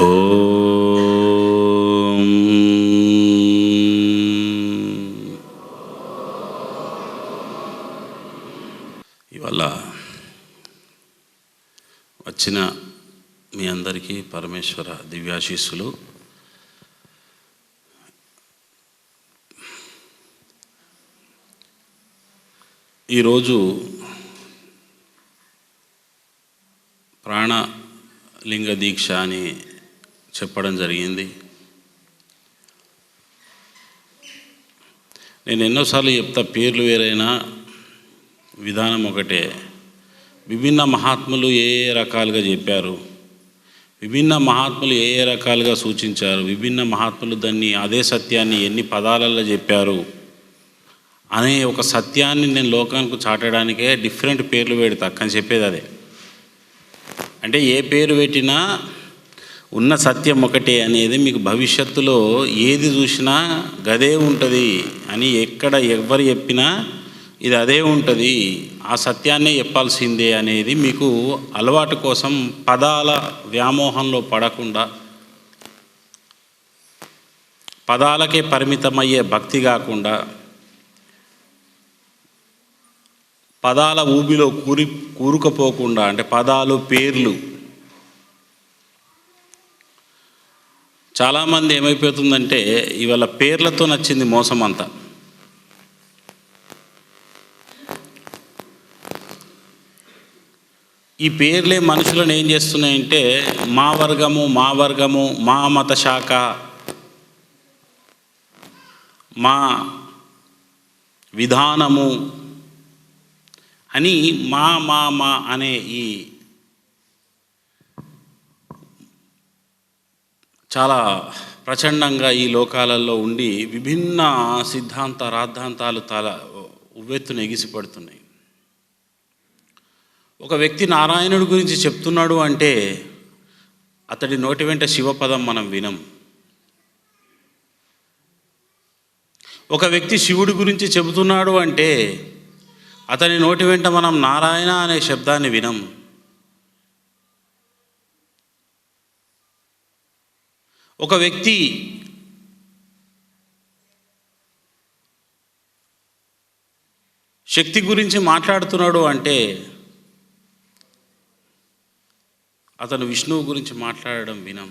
ఓం ఇవాళ వచ్చిన మీ అందరికీ పరమేశ్వర దివ్యాశీస్సులు. ఈరోజు ప్రాణలింగ దీక్ష అని చెప్పడం జరిగింది. నేను ఎన్నోసార్లు చెప్తా, పేర్లు వేరైనా విధానం ఒకటే. విభిన్న మహాత్ములు ఏ రకాలుగా చెప్పారు, విభిన్న మహాత్ములు ఏ రకాలుగా సూచించారు, విభిన్న మహాత్ములు దాన్ని అదే సత్యాన్ని ఎన్ని పదాలలో చెప్పారు అనే ఒక సత్యాన్ని నేను లోకానికి చాటడానికే డిఫరెంట్ పేర్లు పెడతా అని చెప్పేది అదే. అంటే ఏ పేరు పెట్టినా ఉన్న సత్యం ఒకటే అనేది మీకు భవిష్యత్తులో ఏది చూసినా గదే ఉంటుంది అని ఎక్కడ ఎవరు చెప్పినా ఇది అదే ఉంటుంది, ఆ సత్యాన్నే చెప్పాల్సిందే అనేది మీకు అలవాటు కోసం పదాల వ్యామోహంలో పడకుండా, పదాలకే పరిమితమయ్యే భక్తి కాకుండా, పదాల ఊబిలో కూరుకుపోకుండా, అంటే పదాలు పేర్లు. చాలామంది ఏమైపోతుందంటే ఇవాళ పేర్లతో నచ్చింది మోసం అంతా. ఈ పేర్లే మనుషులను ఏం చేస్తున్నాయంటే మా వర్గము, మా మత శాఖ, మా విధానము అని మా అనే ఈ చాలా ప్రచండంగా ఈ లోకాలలో ఉండి విభిన్న సిద్ధాంత రాద్ధాంతాలు ఉవ్వెత్తున ఎగిసిపడుతున్నాయి. ఒక వ్యక్తి నారాయణుడి గురించి చెప్తున్నాడు అంటే అతడి నోటి వెంట శివపదం మనం వినం. ఒక వ్యక్తి శివుడి గురించి చెబుతున్నాడు అంటే అతని నోటి వెంట మనం నారాయణ అనే శబ్దాన్ని వినం. ఒక వ్యక్తి శక్తి గురించి మాట్లాడుతున్నాడు అంటే అతను విష్ణువు గురించి మాట్లాడడం వినం.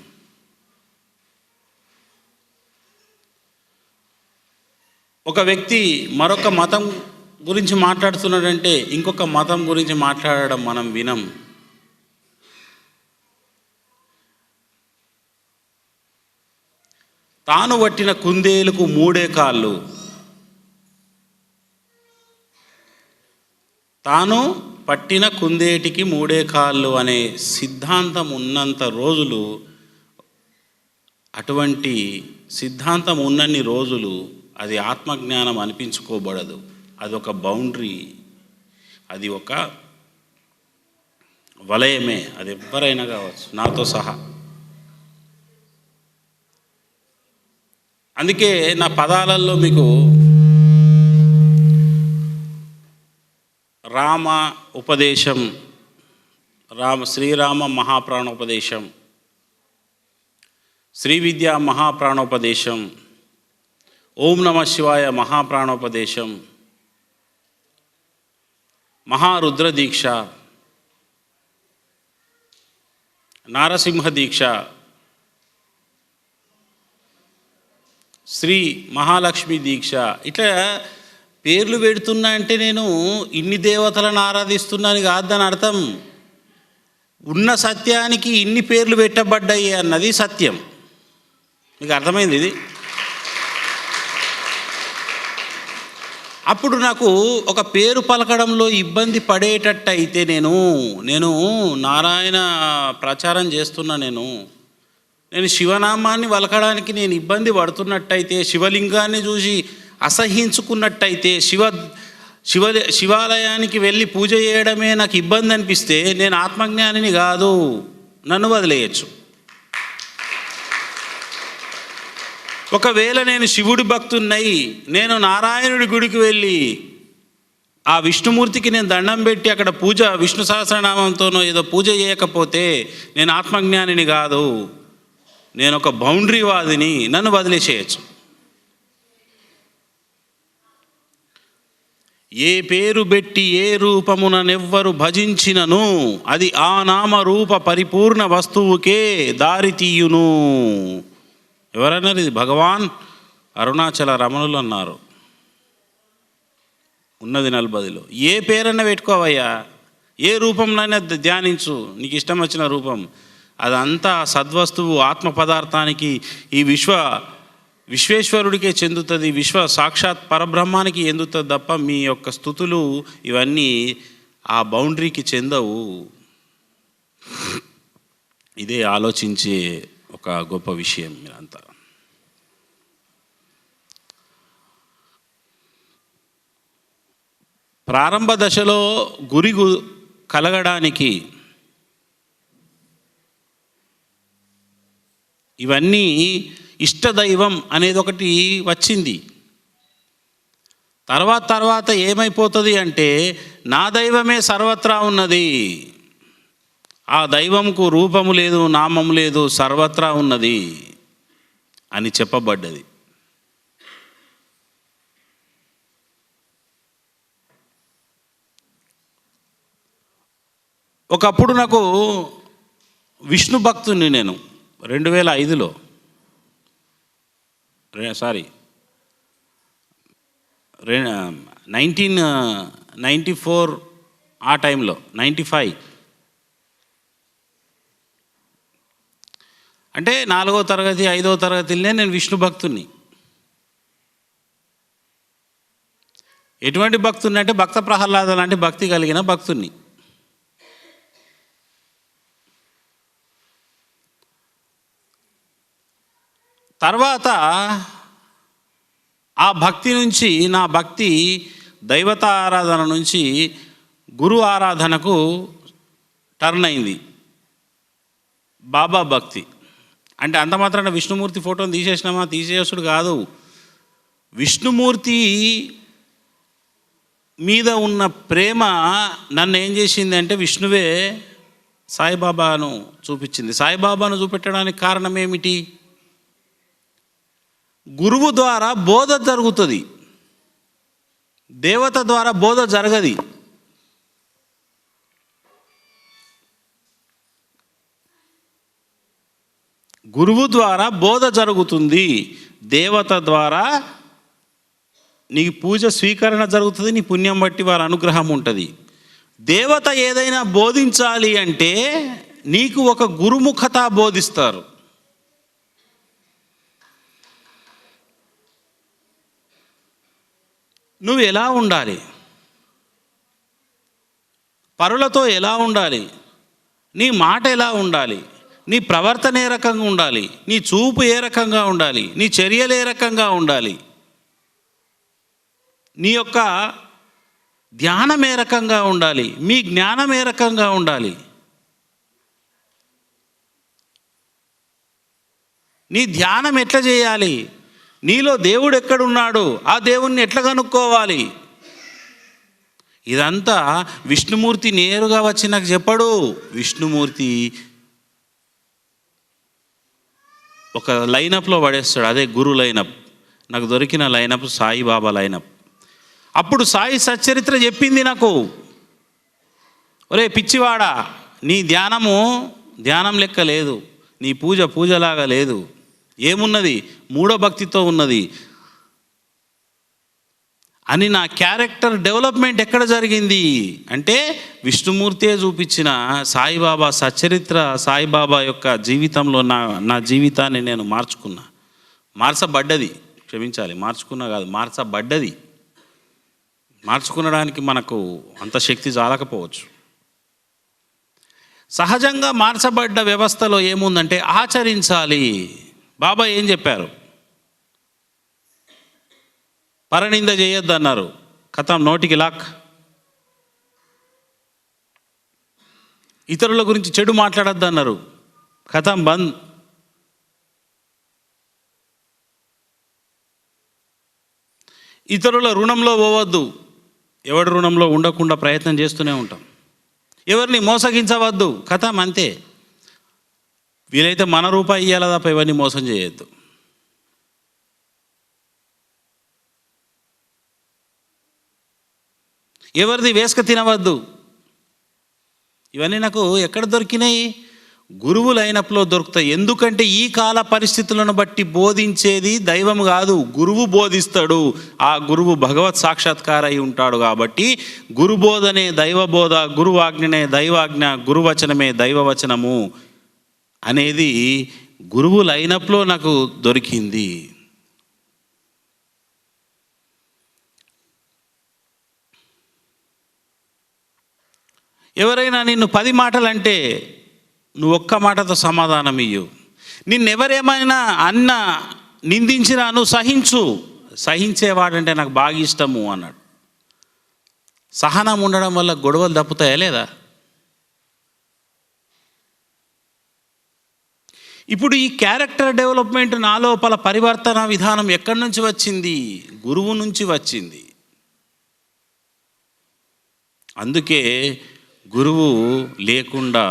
ఒక వ్యక్తి మరొక మతం గురించి మాట్లాడుతున్నాడంటే ఇంకొక మతం గురించి మాట్లాడడం మనం వినం. తాను పట్టిన కుందేలుకు మూడే కాళ్ళు, తాను పట్టిన కుందేటికి మూడే కాళ్ళు అనే సిద్ధాంతం ఉన్నంత రోజులు, అటువంటి సిద్ధాంతం ఉన్నన్ని రోజులు అది ఆత్మజ్ఞానం అనిపించుకోబడదు. అది ఒక బౌండరీ, అది ఒక వలయమే. అది ఎవరైనా కావచ్చు, నాతో సహా. అందుకే నా పదాలలో మీకు రామ ఉపదేశం, శ్రీరామ మహాప్రాణోపదేశం, శ్రీ విద్య మహాప్రాణోపదేశం, ఓం నమ శివాయ మహాప్రాణోపదేశం, మహారుద్ర దీక్ష, నారసింహ దీక్ష, శ్రీ మహాలక్ష్మి దీక్ష, ఇట్లా పేర్లు పెడుతున్నా అంటే నేను ఇన్ని దేవతలను ఆరాధిస్తున్నాను కాదు దాని అర్థం. ఉన్న సత్యానికి ఇన్ని పేర్లు పెట్టబడ్డాయి అన్నది సత్యం. మీకు అర్థమైంది ఇది? అప్పుడు నాకు ఒక పేరు పలకడంలో ఇబ్బంది పడేటట్టు అయితే నేను నారాయణ ప్రచారం చేస్తున్నా, నేను శివనామాన్ని వలకడానికి నేను ఇబ్బంది పడుతున్నట్టయితే, శివలింగాన్ని చూసి అసహించుకున్నట్టయితే, శివాలయానికి వెళ్ళి పూజ చేయడమే నాకు ఇబ్బంది అనిపిస్తే నేను ఆత్మజ్ఞానిని కాదు, నన్ను వదిలేయచ్చు. ఒకవేళ నేను శివుడి భక్తున్నై నేను నారాయణుడి గుడికి వెళ్ళి ఆ విష్ణుమూర్తికి నేను దండం పెట్టి అక్కడ పూజ విష్ణు సహస్రనామంతోనో ఏదో పూజ చేయకపోతే నేను ఆత్మజ్ఞానిని కాదు. నేను ఒక బౌండరీవాదిని, నన్ను వదిలేసేయచ్చు. ఏ పేరు పెట్టి ఏ రూపముననెవ్వరు భజించినను అది ఆ నామ రూప పరిపూర్ణ వస్తువుకే దారి తీయును. ఎవరన్నారు ఇది? భగవాన్ అరుణాచల రమణులు అన్నారు. ఉన్నది 40లో. ఏ పేరన్నా పెట్టుకోవయ్యా, ఏ రూపంలోనే ధ్యానించు, నీకు ఇష్టం వచ్చిన రూపం. అదంతా సద్వస్తువు ఆత్మ పదార్థానికి, ఈ విశ్వేశ్వరుడికే చెందుతుంది, సాక్షాత్ పరబ్రహ్మానికి చెందుతుంది తప్ప మీ యొక్క స్థుతులు ఇవన్నీ ఆ బౌండరీకి చెందవు. ఇదే ఆలోచించే ఒక గొప్ప విషయం. మీరంతా ప్రారంభ దశలో గురి కలగడానికి ఇవన్నీ ఇష్టదైవం అనేది ఒకటి వచ్చింది. తర్వాత ఏమైపోతుంది అంటే నా దైవమే సర్వత్రా ఉన్నది, ఆ దైవంకు రూపము లేదు, నామము లేదు, సర్వత్రా ఉన్నది అని చెప్పబడ్డది. ఒకప్పుడు నాకు విష్ణు భక్తుని నేను 2005లో 1994 ఆ టైంలో 95 అంటే 4వ తరగతి 5వ తరగతిలోనే నేను విష్ణు భక్తుని. ఎటువంటి భక్తుని అంటే భక్త ప్రహ్లాద లాంటి భక్తి కలిగిన భక్తుని. తర్వాత ఆ భక్తి నుంచి నా భక్తి దైవత ఆరాధన నుంచి గురు ఆరాధనకు టర్న్ అయింది. బాబా భక్తి అంటే అంత మాత్రాన విష్ణుమూర్తి ఫోటోని తీసేసినామా, తీసేసుడు కాదు. విష్ణుమూర్తి మీద ఉన్న ప్రేమ నన్ను ఏం చేసింది అంటే విష్ణువే సాయిబాబాను చూపించింది. సాయిబాబాను చూపెట్టడానికి కారణం ఏమిటి? గురువు ద్వారా బోధ జరుగుతుంది, దేవత ద్వారా బోధ జరగది. గురువు ద్వారా బోధ జరుగుతుంది, దేవత ద్వారా నీ పూజ స్వీకరణ జరుగుతుంది, నీ పుణ్యం బట్టి వారి అనుగ్రహం ఉంటుంది. దేవత ఏదైనా బోధించాలి అంటే నీకు ఒక గురుముఖత బోధిస్తారు. నువ్వు ఎలా ఉండాలి, పరులతో ఎలా ఉండాలి, నీ మాట ఎలా ఉండాలి, నీ ప్రవర్తన ఏ రకంగా ఉండాలి, నీ చూపు ఏ రకంగా ఉండాలి, నీ చర్యలు ఏ రకంగా ఉండాలి, నీ యొక్క ధ్యానం ఏ రకంగా ఉండాలి, మీ జ్ఞానం ఏ రకంగా ఉండాలి, నీ ధ్యానం ఎట్లా చేయాలి, నీలో దేవుడు ఎక్కడున్నాడు, ఆ దేవుణ్ణి ఎట్లా కనుక్కోవాలి, ఇదంతా విష్ణుమూర్తి నేరుగా వచ్చి నాకు చెప్పడు. విష్ణుమూర్తి ఒక లైనప్లో పడేస్తాడు, అదే గురు లైనప్. నాకు దొరికిన లైనప్ సాయిబాబా లైనప్. అప్పుడు సాయి సచ్చరిత్ర చెప్పింది నాకు, ఒరే పిచ్చివాడా, నీ ధ్యానం లెక్క లేదు, నీ పూజలాగా లేదు, ఏమున్నది మూఢభక్తితో ఉన్నది అని. నా క్యారెక్టర్ డెవలప్మెంట్ ఎక్కడ జరిగింది అంటే విష్ణుమూర్తే చూపించిన సాయిబాబా సచ్చరిత్ర, సాయిబాబా యొక్క జీవితంలో నా జీవితాన్ని నేను మార్చబడ్డది. క్షమించాలి, మార్చుకున్నా కాదు, మార్చబడ్డది. మార్చుకునడానికి మనకు అంత శక్తి చాలకపోవచ్చు. సహజంగా మార్చబడ్డ వ్యవస్థలో ఏముందంటే ఆచరించాలి. బాబా ఏం చెప్పారు? పరనింద చేయొద్దు అన్నారు, కథం నోటికి లాక్. ఇతరుల గురించి చెడు మాట్లాడొద్దు అన్నారు, కథం బంద్. ఇతరుల రుణంలో పోవద్దు, ఎవడి రుణంలో ఉండకుండా ప్రయత్నం చేస్తూనే ఉంటాం. ఎవరిని మోసగించవద్దు, కథం అంతే. వీలైతే మన రూపాయి ఇవ్వాలి తప్ప ఇవన్నీ మోసం చేయొద్దు. ఎవరిది వేసుక తినవద్దు. ఇవన్నీ నాకు ఎక్కడ దొరికినాయి? గురువులు అయినప్పుడు దొరుకుతాయి. ఎందుకంటే ఈ కాల పరిస్థితులను బట్టి బోధించేది దైవం కాదు, గురువు బోధిస్తాడు. ఆ గురువు భగవత్ సాక్షాత్కార అయి ఉంటాడు. కాబట్టి గురుబోధనే దైవబోధ, గురువాజ్ఞనే దైవాజ్ఞ, గురువచనమే దైవవచనము అనేది గురువులు అయినప్పుడు నాకు దొరికింది. ఎవరైనా నిన్ను 10 మాటలంటే నువ్వు ఒక్క మాటతో సమాధానం ఇయ్యు. నిన్నెవరేమైనా నిందించినా నువ్వు సహించు. సహించేవాడంటే నాకు బాగా ఇష్టము అన్నాడు. సహనం ఉండడం వల్ల గొడవలు తప్పుతాయా లేదా? ఇప్పుడు ఈ క్యారెక్టర్ డెవలప్మెంట్, నా లోపల పరివర్తన విధానం ఎక్కడి నుంచి వచ్చింది? గురువు నుంచి వచ్చింది. అందుకే గురువు లేకుండా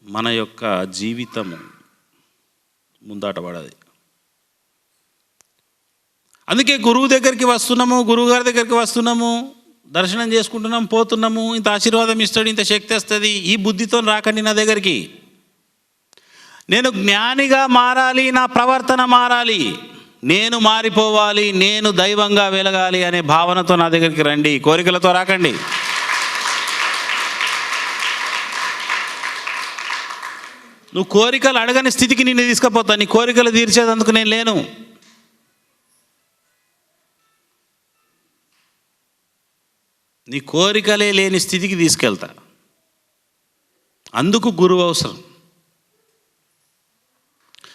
మన యొక్క జీవితము ముందాటపడది. అందుకే గురువు దగ్గరికి వస్తున్నాము, గురువుగారి దగ్గరికి వస్తున్నాము, దర్శనం చేసుకుంటున్నాము, పోతున్నాము, ఇంత ఆశీర్వాదం ఇస్తాడు, ఇంత శక్తి వస్తుంది. ఈ బుద్ధితో రాకండి నా దగ్గరికి. నేను జ్ఞానిగా మారాలి, నా ప్రవర్తన మారాలి, నేను మారిపోవాలి, నేను దైవంగా వెలగాలి అనే భావనతో నా దగ్గరికి రండి. కోరికలతో రాకండి. నువ్వు కోరికలు అడగని స్థితికి నిన్ను తీసుకుపోతా. నీ కోరికలు తీర్చేదందుకు నేను లేను. నీ కోరికలే లేని స్థితికి తీసుకెళ్తా. అందుకు గురువు అవసరం.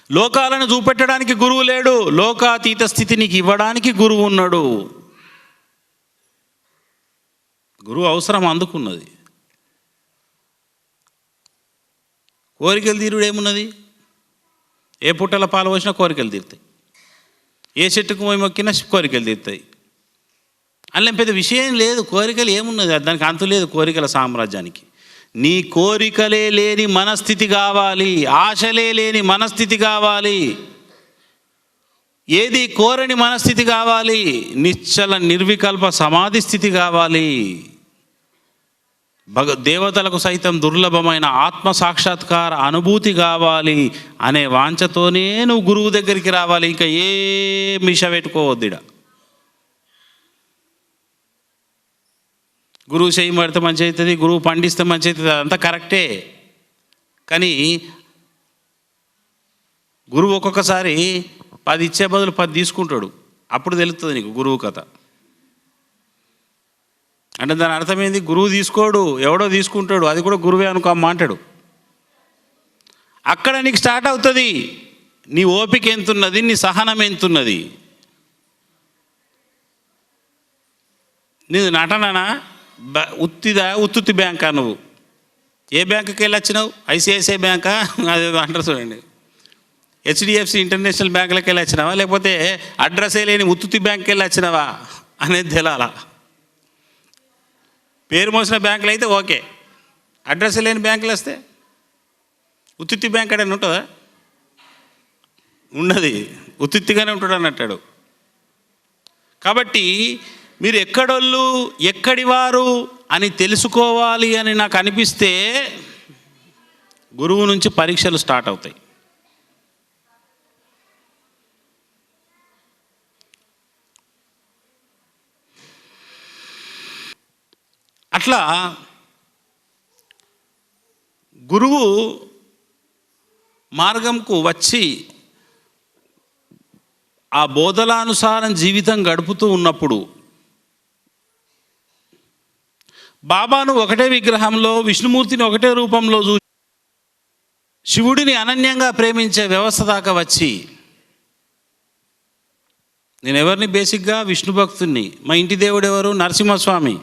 లోకాలను చూపెట్టడానికి గురువు లేడు, లోకాతీత స్థితి నీకు ఇవ్వడానికి గురువు ఉన్నాడు. గురువు అవసరం అందుకున్నది. కోరికలు తీరుడు ఏమున్నది? ఏ పుట్టల పాలు పోసినా కోరికలు తీరుతాయి, ఏ చెట్టుకు పోయి మొక్కినా కోరికలు తీరుతాయి. అందులో పెద్ద విషయం లేదు. కోరికలు ఏమున్నది? దానికి అంతు లేదు కోరికల సామ్రాజ్యానికి. నీ కోరికలే లేని మనస్థితి కావాలి, ఆశలే లేని మనస్థితి కావాలి, ఏది కోరని మనస్థితి కావాలి, నిశ్చల నిర్వికల్ప సమాధి స్థితి కావాలి, దేవతలకు సైతం దుర్లభమైన ఆత్మ సాక్షాత్కార అనుభూతి కావాలి అనే వాంఛతోనే నువ్వు గురువు దగ్గరికి రావాలి. ఇంకా ఏ మిష పెట్టుకోవద్దుడ. గురువు చేయి పడితే మంచి అవుతుంది, గురువు పండిస్తే మంచి అవుతుంది, అదంతా కరెక్టే. కానీ గురువు ఒక్కొక్కసారి 10 ఇచ్చే బదులు 10 తీసుకుంటాడు. అప్పుడు తెలుస్తుంది నీకు గురువు కథ. అంటే దాని అర్థమైంది, గురువు తీసుకోడు, ఎవడో తీసుకుంటాడు, అది కూడా గురువే అనుకో అమ్మ అంటాడు. అక్కడ నీకు స్టార్ట్ అవుతుంది నీ ఓపిక ఎంతున్నది, నీ సహనం ఎంతున్నది. నీది నటననా, ఉత్తుత్తి బ్యాంకా? నువ్వు ఏ బ్యాంకుకి వెళ్ళి వచ్చినావు? ఐసిఐసిఐ బ్యాంకా, అది అంటారు చూడండి, హెచ్డిఎఫ్సి ఇంటర్నేషనల్ బ్యాంకులకు వెళ్ళి వచ్చినావా, లేకపోతే అడ్రస్ లేని ఉత్తుత్తి బ్యాంక్కి వెళ్ళి వచ్చినావా అనేది తెలాలా. పేరు మోసిన బ్యాంకులు అయితే ఓకే, అడ్రస్ లేని బ్యాంకులు వస్తే ఉత్తుత్తి బ్యాంక్ అని ఉంటుందా? ఉన్నది, ఉత్తుత్తిగానే ఉంటాడు అని అంటాడు. కాబట్టి మీరు ఎక్కడోళ్ళు ఎక్కడివారు అని తెలుసుకోవాలి అని నాకు అనిపిస్తే గురువు నుంచి పరీక్షలు స్టార్ట్ అవుతాయి. అట్లా గురువు మార్గంకు వచ్చి ఆ బోధలానుసారం జీవితం గడుపుతూ ఉన్నప్పుడు బాబాను ఒకటే విగ్రహంలో, విష్ణుమూర్తిని ఒకటే రూపంలో చూసి శివుడిని అనన్యంగా ప్రేమించే వ్యవస్థ దాకా వచ్చి, నేను ఎవరిని బేసిక్గా విష్ణు భక్తుడిని, మా ఇంటి దేవుడు ఎవరు? నరసింహస్వామి,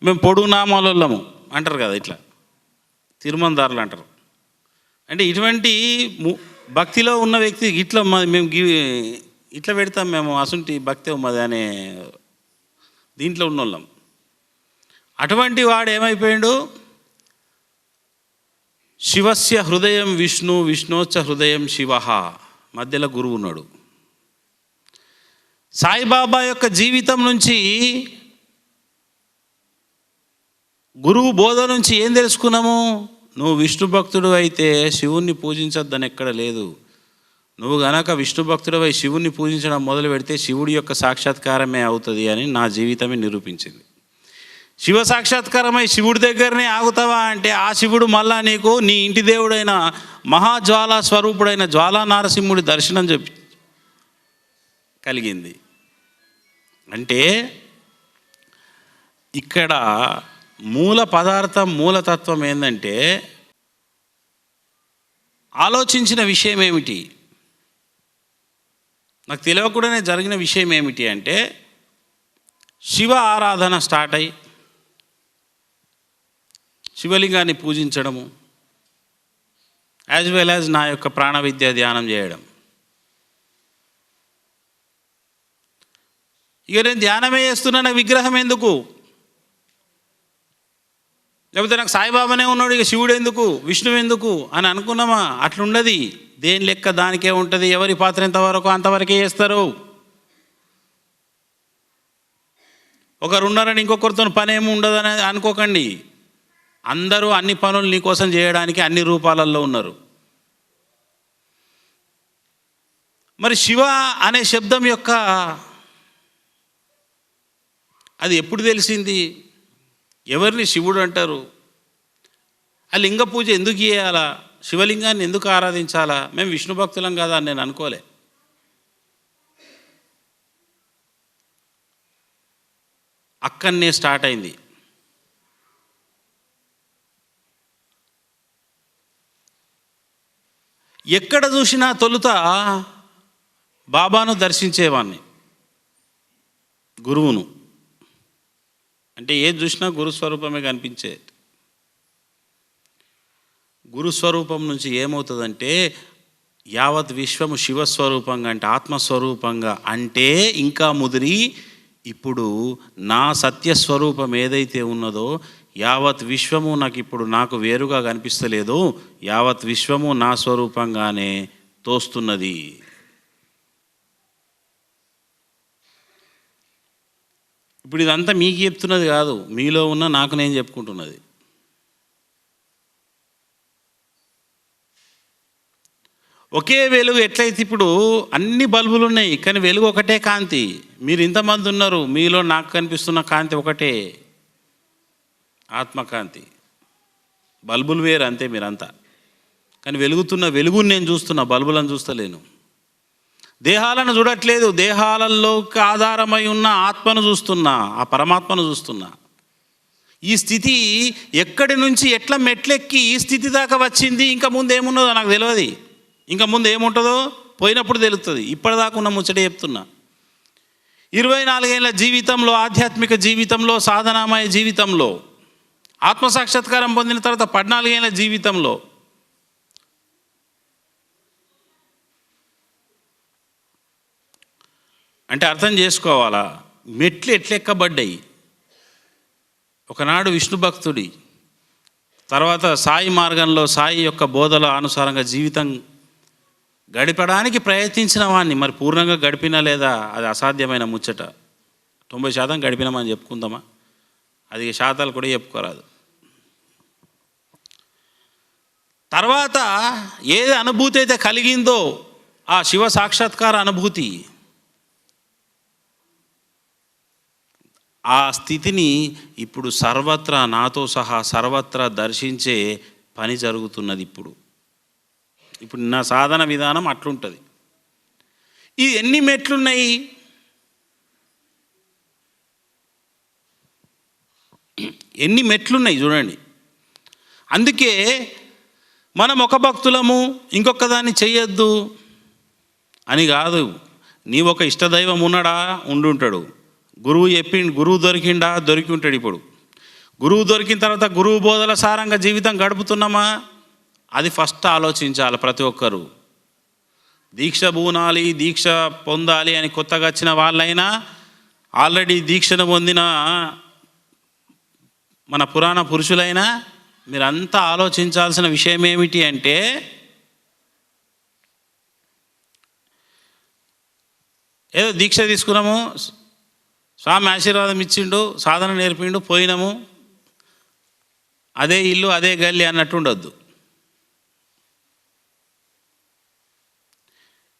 మేము పొడుగు నామాలము అంటారు కదా, ఇట్లా తిరుమందారులు అంటారు. అంటే ఇటువంటి భక్తిలో ఉన్న వ్యక్తి ఇట్లా మేము ఇట్లా పెడతాం, మేము అసుంటి భక్తి ఉన్నది అనే దీంట్లో ఉన్నోళ్ళం. అటువంటి వాడు ఏమైపోయాడు? శివస్య హృదయం విష్ణు విష్ణోచ్చ హృదయం శివ. మధ్యలో గురువు ఉన్నాడు. సాయిబాబా యొక్క జీవితం నుంచి, గురువు బోధ నుంచి ఏం తెలుసుకున్నాము? నువ్వు విష్ణు భక్తుడు అయితే శివుణ్ణి పూజించొద్దని ఎక్కడ లేదు. నువ్వు గనక విష్ణు భక్తుడివై శివుణ్ణి పూజించడం మొదలు పెడితే శివుడి యొక్క సాక్షాత్కారమే అవుతుంది అని నా జీవితమే నిరూపించింది. శివ సాక్షాత్కారమై శివుడి దగ్గరనే ఆగుతావా అంటే ఆ శివుడు మళ్ళా నీకు నీ ఇంటి దేవుడైన మహాజ్వాలా స్వరూపుడైన జ్వాలా నారసింహుడి దర్శనం కలిగింది. అంటే ఇక్కడ మూల పదార్థం, మూలతత్వం ఏంటంటే ఆలోచించిన విషయం ఏమిటి, నాకు తెలియకుండానే జరిగిన విషయం ఏమిటి అంటే శివ ఆరాధన స్టార్ట్ అయ్యి శివలింగాన్ని పూజించడము, యాజ్ వెల్ యాజ్ నా యొక్క ప్రాణ విద్య ధ్యానం చేయడం. ఇక నేను ధ్యానమే చేస్తున్నా, నాకు విగ్రహం ఎందుకు? లేకపోతే నాకు సాయిబాబానే ఉన్నాడు, ఇక శివుడు ఎందుకు, విష్ణువు ఎందుకు అని అనుకున్నామా? అట్లుండది. దేని లెక్క దానికే ఉంటుంది. ఎవరి పాత్ర ఎంతవరకు అంతవరకే చేస్తారు. ఒకరు ఉన్నారని ఇంకొకరితో పని ఏమి ఉండదని అనుకోకండి. అందరూ అన్ని పనులు నీకోసం చేయడానికి అన్ని రూపాలలో ఉన్నారు. మరి శివ అనే శబ్దం యొక్క అది ఎప్పుడు తెలిసింది? ఎవరిని శివుడు అంటారు? ఆ లింగ పూజ ఎందుకు చేయాలా? శివలింగాన్ని ఎందుకు ఆరాధించాలా? మేము విష్ణు భక్తులం కదా అని నేను అనుకోలే. అక్కడనే స్టార్ట్ అయింది. ఎక్కడ చూసినా తొలుత బాబాను దర్శించేవాడిని, గురువును. అంటే ఏది చూసినా గురుస్వరూపమే కనిపించే. గురుస్వరూపం నుంచి ఏమవుతుందంటే యావత్ విశ్వము శివస్వరూపంగా అంటే ఆత్మస్వరూపంగా అంటే ఇంకా ముదిరి ఇప్పుడు నా సత్యస్వరూపం ఏదైతే ఉన్నదో యావత్ విశ్వము నాకు వేరుగా కనిపిస్తలేదు, యావత్ విశ్వము నా స్వరూపంగానే తోస్తున్నది. ఇప్పుడు ఇదంతా మీకు చెప్తున్నది కాదు, మీలో ఉన్న నాకు నేను చెప్పుకుంటున్నది. ఒకే వెలుగు. ఎట్లయితే ఇప్పుడు అన్ని బల్బులు ఉన్నాయి కానీ వెలుగు ఒకటే కాంతి. మీరు ఇంతమంది ఉన్నారు, మీలో నాకు కనిపిస్తున్న కాంతి ఒకటే, ఆత్మకాంతి. బల్బులు వేరు అంతే మీరంతా. కానీ వెలుగుతున్న వెలుగుని నేను చూస్తున్నా, బల్బులను చూస్తలేను. దేహాలను చూడట్లేదు, దేహాలలో ఆధారమై ఉన్న ఆత్మను చూస్తున్నా, ఆ పరమాత్మను చూస్తున్నా. ఈ స్థితి ఎక్కడి నుంచి ఎట్లా మెట్లెక్కి ఈ స్థితి దాకా వచ్చింది, ఇంకా ముందు ఏమున్నదో నాకు తెలియదు. ఇంకా ముందు ఏముంటుందో పోయినప్పుడు తెలుస్తుంది. ఇప్పటిదాకా ఉన్న ముచ్చటే చెప్తున్నా. 24 ఏళ్ళ జీవితంలో, ఆధ్యాత్మిక జీవితంలో, సాధనామయ జీవితంలో, ఆత్మసాక్షాత్కారం పొందిన తర్వాత 14 ఏళ్ళ జీవితంలో అంటే అర్థం చేసుకోవాలా, మెట్లు ఎట్లెక్కబడ్డాయి. ఒకనాడు విష్ణు భక్తుడి, తర్వాత సాయి మార్గంలో సాయి యొక్క బోధల అనుసారంగా జీవితం గడపడానికి ప్రయత్నించిన వాడిని మరి పూర్ణంగా గడిపినా లేదా అది అసాధ్యమైన ముచ్చట. 90% గడిపినామని చెప్పుకుందామా? అది శాతాలు కూడా చెప్పుకోరాదు. తర్వాత ఏది అనుభూతి అయితే కలిగిందో ఆ శివ సాక్షాత్కార అనుభూతి, ఆ స్థితిని ఇప్పుడు సర్వత్రా నాతో సహా సర్వత్రా దర్శించే పని జరుగుతున్నది. ఇప్పుడు నా సాధన విధానం అట్లుంటుంది. ఈ ఎన్ని మెట్లున్నాయి? ఎన్ని మెట్లున్నాయి చూడండి. అందుకే మనం ఒక భక్తులము ఇంకొక దాన్ని చెయ్యొద్దు అని కాదు. నీ ఒక ఇష్టదైవం ఉన్నాడా, ఉండుంటాడు. గురువు చెప్పిండు, గురువు దొరికిండా, దొరికి ఉంటాడు. ఇప్పుడు గురువు దొరికిన తర్వాత గురువు బోధల సారంగా జీవితం గడుపుతున్నామా? అది ఫస్ట్ ఆలోచించాలి ప్రతి ఒక్కరూ. దీక్ష బూనాలి, దీక్ష పొందాలి అని కొత్తగా వచ్చిన వాళ్ళైనా, ఆల్రెడీ దీక్షను పొందిన మన పురాణ పురుషులైనా మీరంతా ఆలోచించాల్సిన విషయం ఏమిటి అంటే, ఏదో దీక్ష తీసుకున్నాము, స్వామి ఆశీర్వాదం ఇచ్చిండు, సాధన నేర్పిండు, పోయినాము, అదే ఇల్లు అదే గల్లి అన్నట్టు ఉండొద్దు.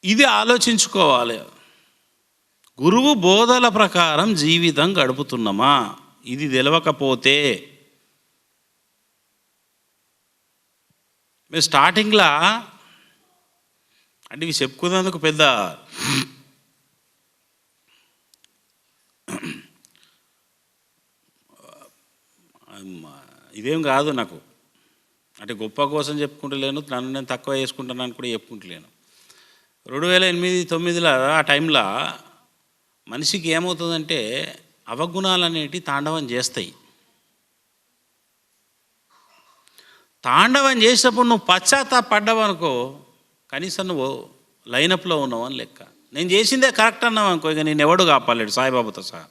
ఇది ఆలోచించుకోవాలి. గురువు బోధల ప్రకారం జీవితం గడుపుతున్నామా, ఇది తెలవకపోతే మేము స్టార్టింగ్లో అంటే ఇవి చెప్పుకున్నందుకు పెద్ద ఇదేం కాదు నాకు, అంటే గొప్ప కోసం చెప్పుకుంటలేను, నన్ను నేను తక్కువ చేసుకుంటానని కూడా చెప్పుకుంటలేను. 2008-2009 ఆ టైంలో మనిషికి ఏమవుతుందంటే అవగుణాలు అనేటివి తాండవం చేస్తాయి. తాండవం చేసినప్పుడు నువ్వు పశ్చాత్తాపడ్డావు అనుకో, కనీసం నువ్వు లైనప్లో ఉన్నావు అని లెక్క. నేను చేసిందే కరెక్ట్ అన్నావు అనుకో, ఇక నేను ఎవడు కాపాలేడు సాయిబాబాతో సహా.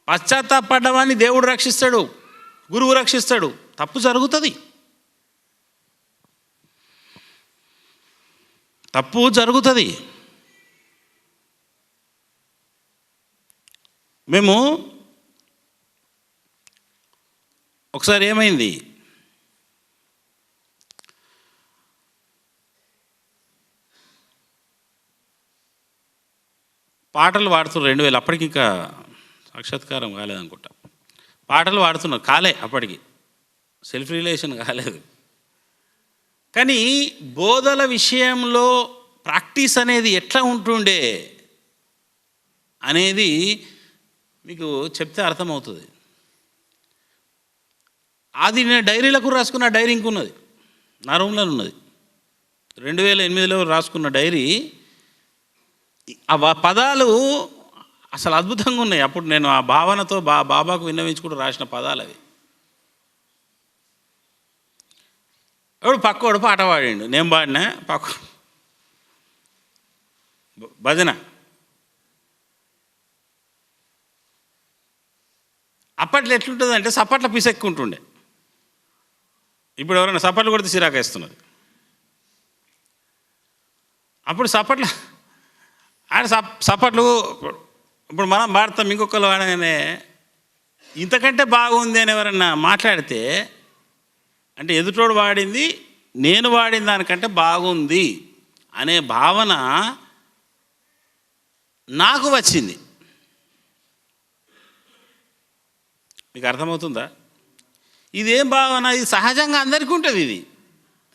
పశ్చాత్తాపడ్డవాన్ని దేవుడు రక్షిస్తాడు, గురువు రక్షిస్తాడు. తప్పు జరుగుతుంది, తప్పు జరుగుతుంది. మేము ఒకసారి ఏమైంది, పాటలు పాడుతున్నారు 2000, అప్పటికి ఇంకా సాక్షాత్కారం కాలేదనుకుంటా. పాటలు పాడుతున్నారు, కాలే అప్పటికి, సెల్ఫ్ రిలేషన్ కాలేదు. కానీ బోధల విషయంలో ప్రాక్టీస్ అనేది ఎట్లా ఉంటుండే అనేది మీకు చెప్తే అర్థమవుతుంది. అది నేను డైరీలకు రాసుకున్న డైరీ ఇంకున్నది, నా రూమ్లో ఉన్నది. 2008లో రాసుకున్న డైరీ, ఆ పదాలు అసలు అద్భుతంగా ఉన్నాయి. అప్పుడు నేను ఆ భావనతో బాబాకు విన్నవించుకుంటూ రాసిన పదాలు అవి. ఎవడు పక్కోడు పాట పాడిండు, నేను పాడినా, పక్క భజన. అప్పట్లో ఎట్లుంటుంది అంటే సప్పట్ల పిసెక్కుంటుండే. ఇప్పుడు ఎవరైనా సప్పట్లు కొడితే సిరాకు వేస్తున్నది. అప్పుడు సప్పట్లు ఆయన సప్పట్లు ఇప్పుడు మనం పాడతాం, ఇంకొకరు వాడగానే ఇంతకంటే బాగుంది అని ఎవరన్నా మాట్లాడితే, అంటే ఎదుటోడు వాడింది నేను వాడిన దానికంటే బాగుంది అనే భావన నాకు వచ్చింది. మీకు అర్థమవుతుందా? ఇదేం భావన, ఇది సహజంగా అందరికీ ఉంటుంది. ఇది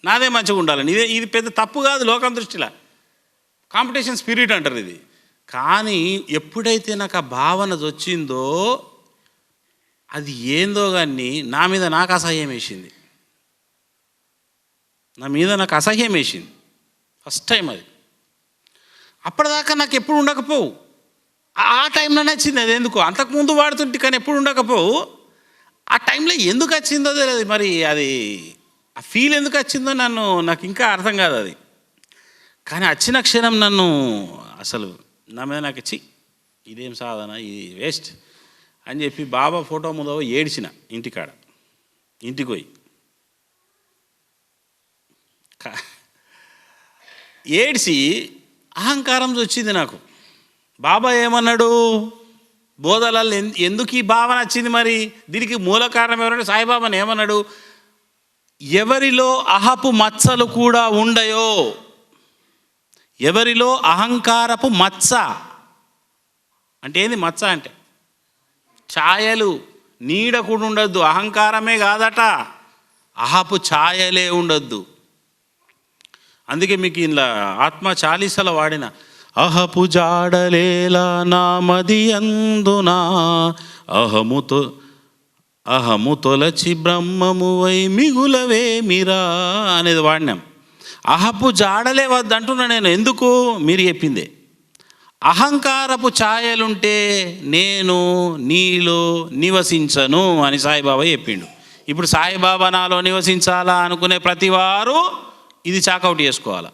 నాదే మంచిగా ఉండాలని, ఇది పెద్ద తప్పు కాదు లోకం దృష్టిలో. కాంపిటీషన్ స్పిరిట్ అంటారు ఇది. కానీ ఎప్పుడైతే నాకు ఆ భావన వచ్చిందో, అది ఏందో కానీ నా మీద నాకు అసహ్యం వేసింది. నాకు అసహ్యం వేసింది ఫస్ట్ టైం అది. అప్పటిదాకా నాకు ఎప్పుడు ఉండకపోవు, ఆ టైంలో నచ్చింది. అది ఎందుకు అంతకుముందు వాడుతుంటే కానీ ఎప్పుడు ఉండకపోవు, ఆ టైంలో ఎందుకు వచ్చిందో తెలియదు. మరి అది ఆ ఫీల్ ఎందుకు వచ్చిందో నాకు ఇంకా అర్థం కాదు అది. కానీ వచ్చిన క్షణం నన్ను అసలు నా మీద నాకు ఇచ్చి ఇదేం సాధన, ఇది వేస్ట్ అని చెప్పి బాబా ఫోటో ముందు ఏడ్చిన ఇంటికాడ. ఇంటికి పోయి ఏడ్చి అహంకారం వచ్చింది నాకు. బాబా ఏమన్నాడు, బోధలలో ఎందుకు ఈ భావన వచ్చింది, మరి దీనికి మూల కారణం ఎవరంటే సాయిబాబాని ఏమన్నాడు, ఎవరిలో అహపు మచ్చలు కూడా ఉండయో, ఎవరిలో అహంకారపు మచ్చ అంటే ఏంది, మచ్చ అంటే ఛాయలు, నీడ కూడా ఉండొద్దు. అహంకారమే కాదట, అహపు ఛాయలే ఉండొద్దు. అందుకే మీకు ఇలా ఆత్మ చాలీసల వాడిన, అహపు జాడలేలా నా మది అందునా అహము తొలచి బ్రహ్మము వై మిగులవే మీరా అనేది వాడినాం. అహపు జాడలే వద్దంటున్నా నేను. ఎందుకు, మీరు చెప్పిందే. అహంకారపు ఛాయలుంటే నేను నీలో నివసించను అని సాయిబాబా చెప్పిండు. ఇప్పుడు సాయిబాబా నాలో నివసించాలా అనుకునే ప్రతివారు ఇది చాకౌట్ చేసుకోవాలా.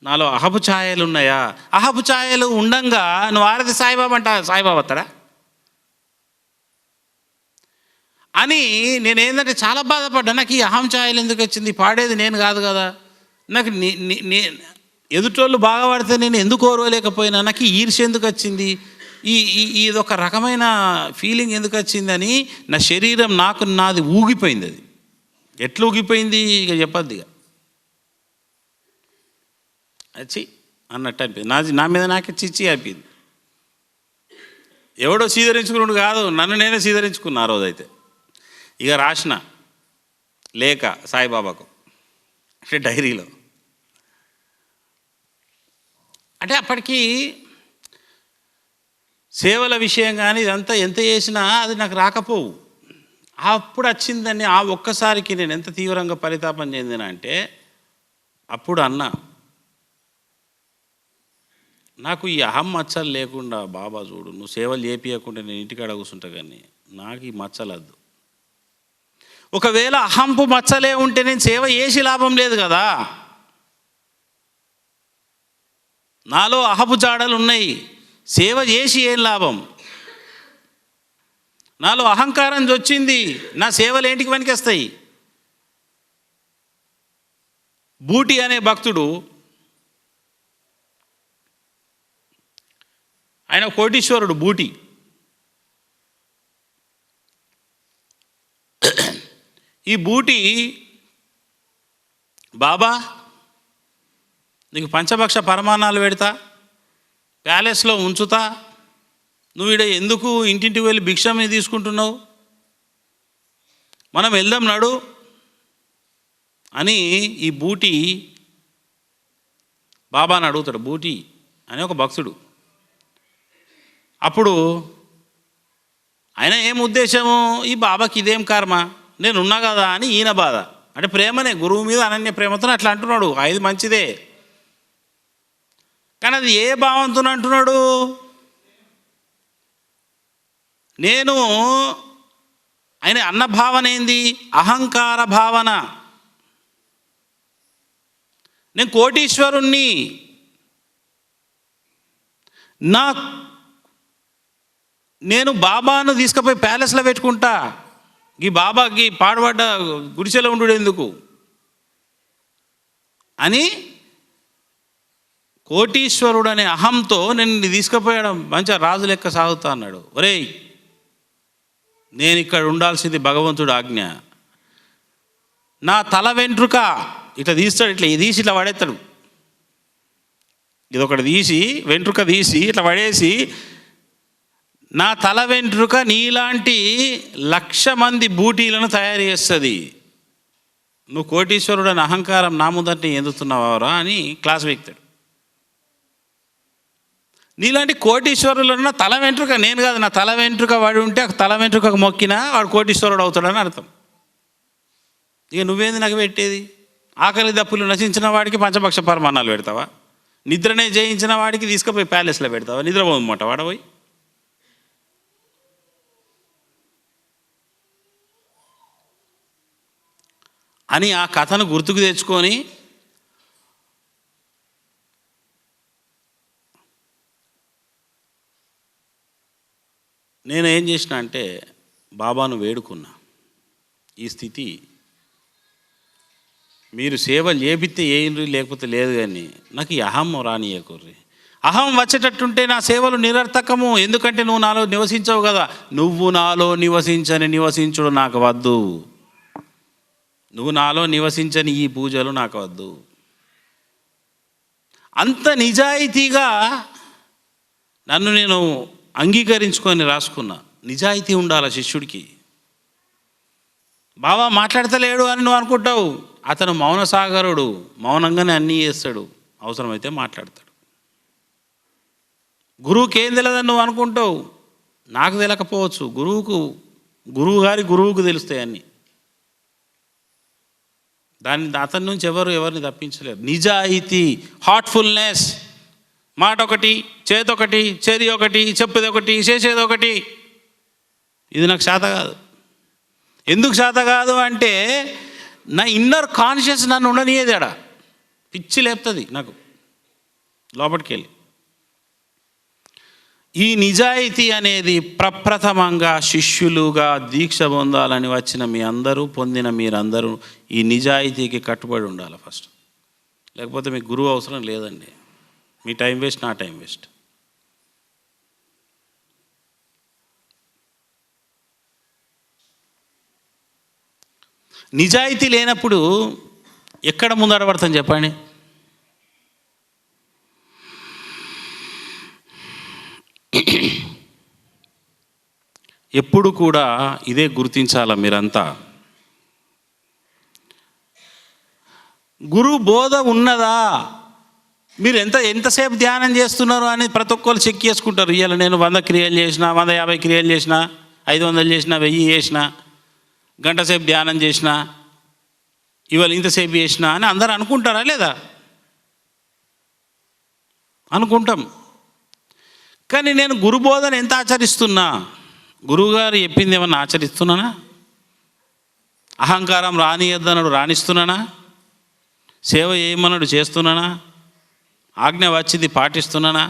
నాలో అహపు ఛాయలు ఉన్నాయా? అహపు ఛాయలు ఉండంగా నువ్వు ఆరతి సాయిబాబా అంట, సాయిబాబా వస్తాడా? అని నేనేంటంటే చాలా బాధపడ్డా. నాకు ఈ అహం ఛాయలు ఎందుకు వచ్చింది? పాడేది నేను కాదు కదా. నాకు ఎదుటోళ్ళు బాగా పాడితే నేను ఎందుకు ఓర్వలేకపోయినా? నాకు ఈర్ష్య ఎందుకు వచ్చింది? ఇదొక రకమైన ఫీలింగ్ ఎందుకు వచ్చిందని నా శరీరం నాది ఊగిపోయింది. అది ఎట్లా ఊగిపోయింది ఇక చెప్పద్దు. ఇక వచ్చి అన్నట్టు అనిపింది. నా మీద నాకే చిచ్చి అయిపోయింది. ఎవడో సీదరించుకున్నాడు కాదు, నన్ను నేనే సీదరించుకున్నా ఆ రోజైతే. ఇక రాసిన లేఖ సాయిబాబాకు, అంటే డైరీలో. అంటే అప్పటికి సేవల విషయం కానీ ఇదంతా ఎంత చేసినా అది నాకు రాకపోవు. అప్పుడు వచ్చిందని ఆ ఒక్కసారికి నేను ఎంత తీవ్రంగా పరితాపం చెందిన అంటే, అప్పుడు అన్నా, నాకు ఈ అహం మచ్చలు లేకుండా బాబా చూడు, నువ్వు సేవలు చేపియకుండా నేను ఇంటికాడ కూర్చుంటా, కానీ నాకు ఈ మచ్చలద్దు. ఒకవేళ అహంపు మచ్చలే ఉంటే నేను సేవ చేసి లాభం లేదు కదా. నాలో అహపు జాడలు ఉన్నాయి, సేవ చేసి ఏం లాభం? నాలో అహంకారం వచ్చింది, నా సేవలు ఏంటికి పనికొస్తాయి? బూటి అనే భక్తుడు, ఆయన కోటీశ్వరుడు బూటి. ఈ బూటి, బాబా నీకు పంచభక్ష పరమాణాలు పెడతా, ప్యాలెస్లో ఉంచుతా, నువ్వు ఈడ ఎందుకు ఇంటింటికి వెళ్ళి భిక్షని తీసుకుంటున్నావు, మనం వెళ్దాం నడు అని ఈ బూటి బాబాని అడుగుతాడు. బూటి అనే ఒక భక్తుడు. అప్పుడు ఆయన ఏం ఉద్దేశము, ఈ బాబాకి ఇదేం కర్మ, నేనున్నా కదా అని ఈయన బాధ. అంటే ప్రేమనే, గురువు మీద అనన్య ప్రేమతో అట్లా అంటున్నాడు. అది మంచిదే, కానీ అది ఏ భావంతో అంటున్నాడు? నేను ఆయన అన్న భావన ఏంది? అహంకార భావన. నేను కోటీశ్వరుణ్ణి, నేను బాబాను తీసుకుపోయి ప్యాలెస్లో పెట్టుకుంటా, ఈ బాబాకి పాడుబడ్డ గుడిసెలో ఉండు ఎందుకు అని కోటీశ్వరుడు అనే అహంతో నేను తీసుకుపోయడం మంచిగా రాజు లెక్క సాగుతా అన్నాడు. ఒరేయ్, నేను ఇక్కడ ఉండాల్సింది భగవంతుడు ఆజ్ఞ. నా తల వెంట్రుక ఇట్లా తీస్తాడు, ఇట్లా తీసి ఇట్లా పడేస్తాడు. ఇదొకటి తీసి వెంట్రుక తీసి ఇట్లా పడేసి, నా తల వెంట్రుక నీలాంటి 1,00,000 మంది బూటీలను తయారు చేస్తుంది. నువ్వు కోటీశ్వరుడు అని అహంకారం నా ముందంటే ఎందుతున్నావారా అని క్లాస్ వ్యక్తాడు. నీలాంటి కోటీశ్వరులున్న తల వెంట్రుక నేను కాదు, నా తల వెంట్రుక వాడి ఉంటే తల వెంట్రుకకు మొక్కినా వాడు కోటీశ్వరుడు అవుతాడని అర్థం. ఇక నువ్వేంది నాకు పెట్టేది? ఆకలి దప్పులు నశించిన వాడికి పంచభక్ష పరమాణాలు పెడతావా? నిద్రనే జయించిన వాడికి తీసుకుపోయి ప్యాలెస్లో పెడతావా? నిద్రపోదన్నమాట వాడపోయి. అని ఆ కథను గుర్తుకు తెచ్చుకొని నేను ఏం చేసిన అంటే బాబాను వేడుకున్నా, ఈ స్థితి మీరు సేవలు చేపిస్తే ఏంటి లేకపోతే లేదు, కానీ నాకు ఈ అహం రానియకుర్రి. అహం వచ్చేటట్టుంటే నా సేవలు నిరర్థకము. ఎందుకంటే నువ్వు నాలో నివసించవు కదా. నువ్వు నాలో నివసించుడు నాకు వద్దు. నువ్వు నాలో నివసించని ఈ పూజలు నాకు వద్దు. అంత నిజాయితీగా నన్ను నేను అంగీకరించుకొని రాసుకున్నా. నిజాయితీ ఉండాలి శిష్యుడికి. బాబా మాట్లాడతలేడు అని నువ్వు అనుకుంటావు, అతను మౌన సాగరుడు, మౌనంగానే అన్నీ చేస్తాడు, అవసరమైతే మాట్లాడతాడు. గురువుకి ఏం తెలియదని నువ్వు అనుకుంటావు, నాకు తెలియకపోవచ్చు, గురువుకు తెలుస్తాయి అన్నీ. అతని నుంచి ఎవరిని తప్పించలేరు. నిజాయితీ, హార్ట్ఫుల్నెస్, మాట ఒకటి, చేతొకటి, చర్య ఒకటి, చెప్పేది ఒకటి, చేసేది ఒకటి. ఇది నాకు చేత కాదు. ఎందుకు చేత కాదు అంటే నా ఇన్నర్ కాన్షియస్ నన్ను ఉండనియేది. ఆడ పిచ్చి లేపుతుంది నాకు లోపలికి వెళ్ళి. ఈ నిజాయితీ అనేది ప్రప్రథమంగా శిష్యులుగా దీక్ష పొందాలని వచ్చిన మీ అందరూ, పొందిన మీరందరూ ఈ నిజాయితీకి కట్టుబడి ఉండాలి ఫస్ట్. లేకపోతే మీకు గురువు అవసరం లేదండి. మీ టైం వేస్ట్, నా టైం వేస్ట్. నిజాయితీ లేనప్పుడు ఎక్కడ ముందర పడతాం చెప్పండి? ఎప్పుడు కూడా ఇదే గుర్తించాల మీరంతా. గురు బోధ ఉన్నదా, మీరు ఎంతసేపు ధ్యానం చేస్తున్నారు అని ప్రతి ఒక్కరు చెక్ చేసుకుంటారు. ఇవాళ నేను 100 క్రియలు చేసిన, 150 క్రియలు చేసిన, 500 చేసిన, 1000 చేసిన, గంట సేపు ధ్యానం చేసిన, ఇవాళ ఇంతసేపు చేసిన అని అందరూ అనుకుంటారా లేదా? అనుకుంటాం. కానీ నేను గురుబోధన ఎంత ఆచరిస్తున్నా, గురువుగారు చెప్పింది ఏమన్నా ఆచరిస్తున్నానా? అహంకారం రానియద్దన్నాడు, రాణిస్తున్నానా? సేవ చేయమన్నాడు, చేస్తున్నానా? ఆజ్ఞ వచ్చింది, పాటిస్తున్నానా?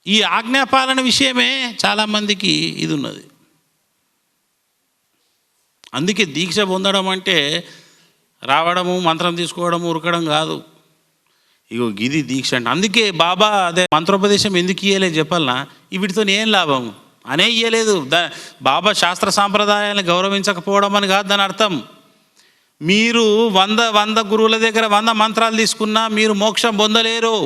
ఈ ఆజ్ఞాపాలన విషయమే చాలామందికి ఇది ఉన్నది. అందుకే దీక్ష పొందడం అంటే రావడము, మంత్రం తీసుకోవడము, ఉరకడం కాదు. ఇగో గిది దీక్ష అంటే. అందుకే బాబా అదే మంత్రోపదేశం ఎందుకు ఇయ్యలేదు చెప్పాలనా? వీటితో ఏం లాభం అనే ఇయ్యలేదు. బాబా శాస్త్ర సాంప్రదాయాలను గౌరవించకపోవడం అని కాదు దాని అర్థం. మీరు 100 గురువుల దగ్గర 100 మంత్రాలు తీసుకున్నా మీరు మోక్షం పొందలేరు.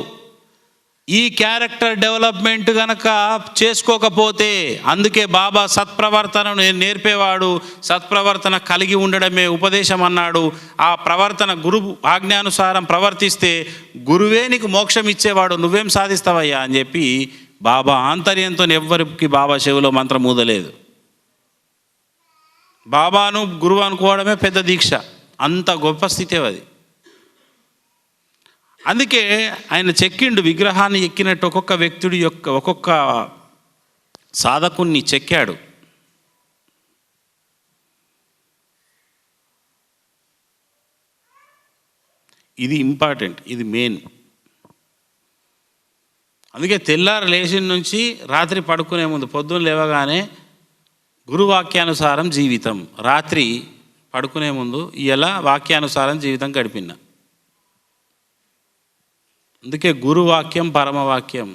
ఈ క్యారెక్టర్ డెవలప్మెంట్ కనుక చేసుకోకపోతే, అందుకే బాబా సత్ప్రవర్తనను నేర్పేవాడు, సత్ప్రవర్తన కలిగి ఉండడమే ఉపదేశం అన్నాడు. ఆ ప్రవర్తన గురువు ఆజ్ఞానుసారం ప్రవర్తిస్తే గురువే నీకు మోక్షం ఇచ్చేవాడు, నువ్వేం సాధిస్తావయ్యా అని చెప్పి బాబా ఆంతర్యంతో ఎవ్వరికి బాబా చెవిలో మంత్రం ఊదలేదు. బాబాను గురువు అనుకోవడమే పెద్ద దీక్ష. అంత గొప్ప స్థితి అది. అందుకే ఆయన చెక్కిండు, విగ్రహాన్ని ఎక్కినట్టు ఒక్కొక్క వ్యక్తుడి యొక్క ఒక్కొక్క సాధకుణ్ణి చెక్కాడు. ఇది ఇంపార్టెంట్, ఇది మెయిన్. అందుకే తెల్లారు లేచిన నుంచి రాత్రి పడుకునే ముందు, పొద్దున్న లేవగానే గురువాక్యానుసారం జీవితం, రాత్రి పడుకునే ముందు ఇలా వాక్యానుసారం జీవితం గడిపిన. అందుకే గురువాక్యం పరమవాక్యం.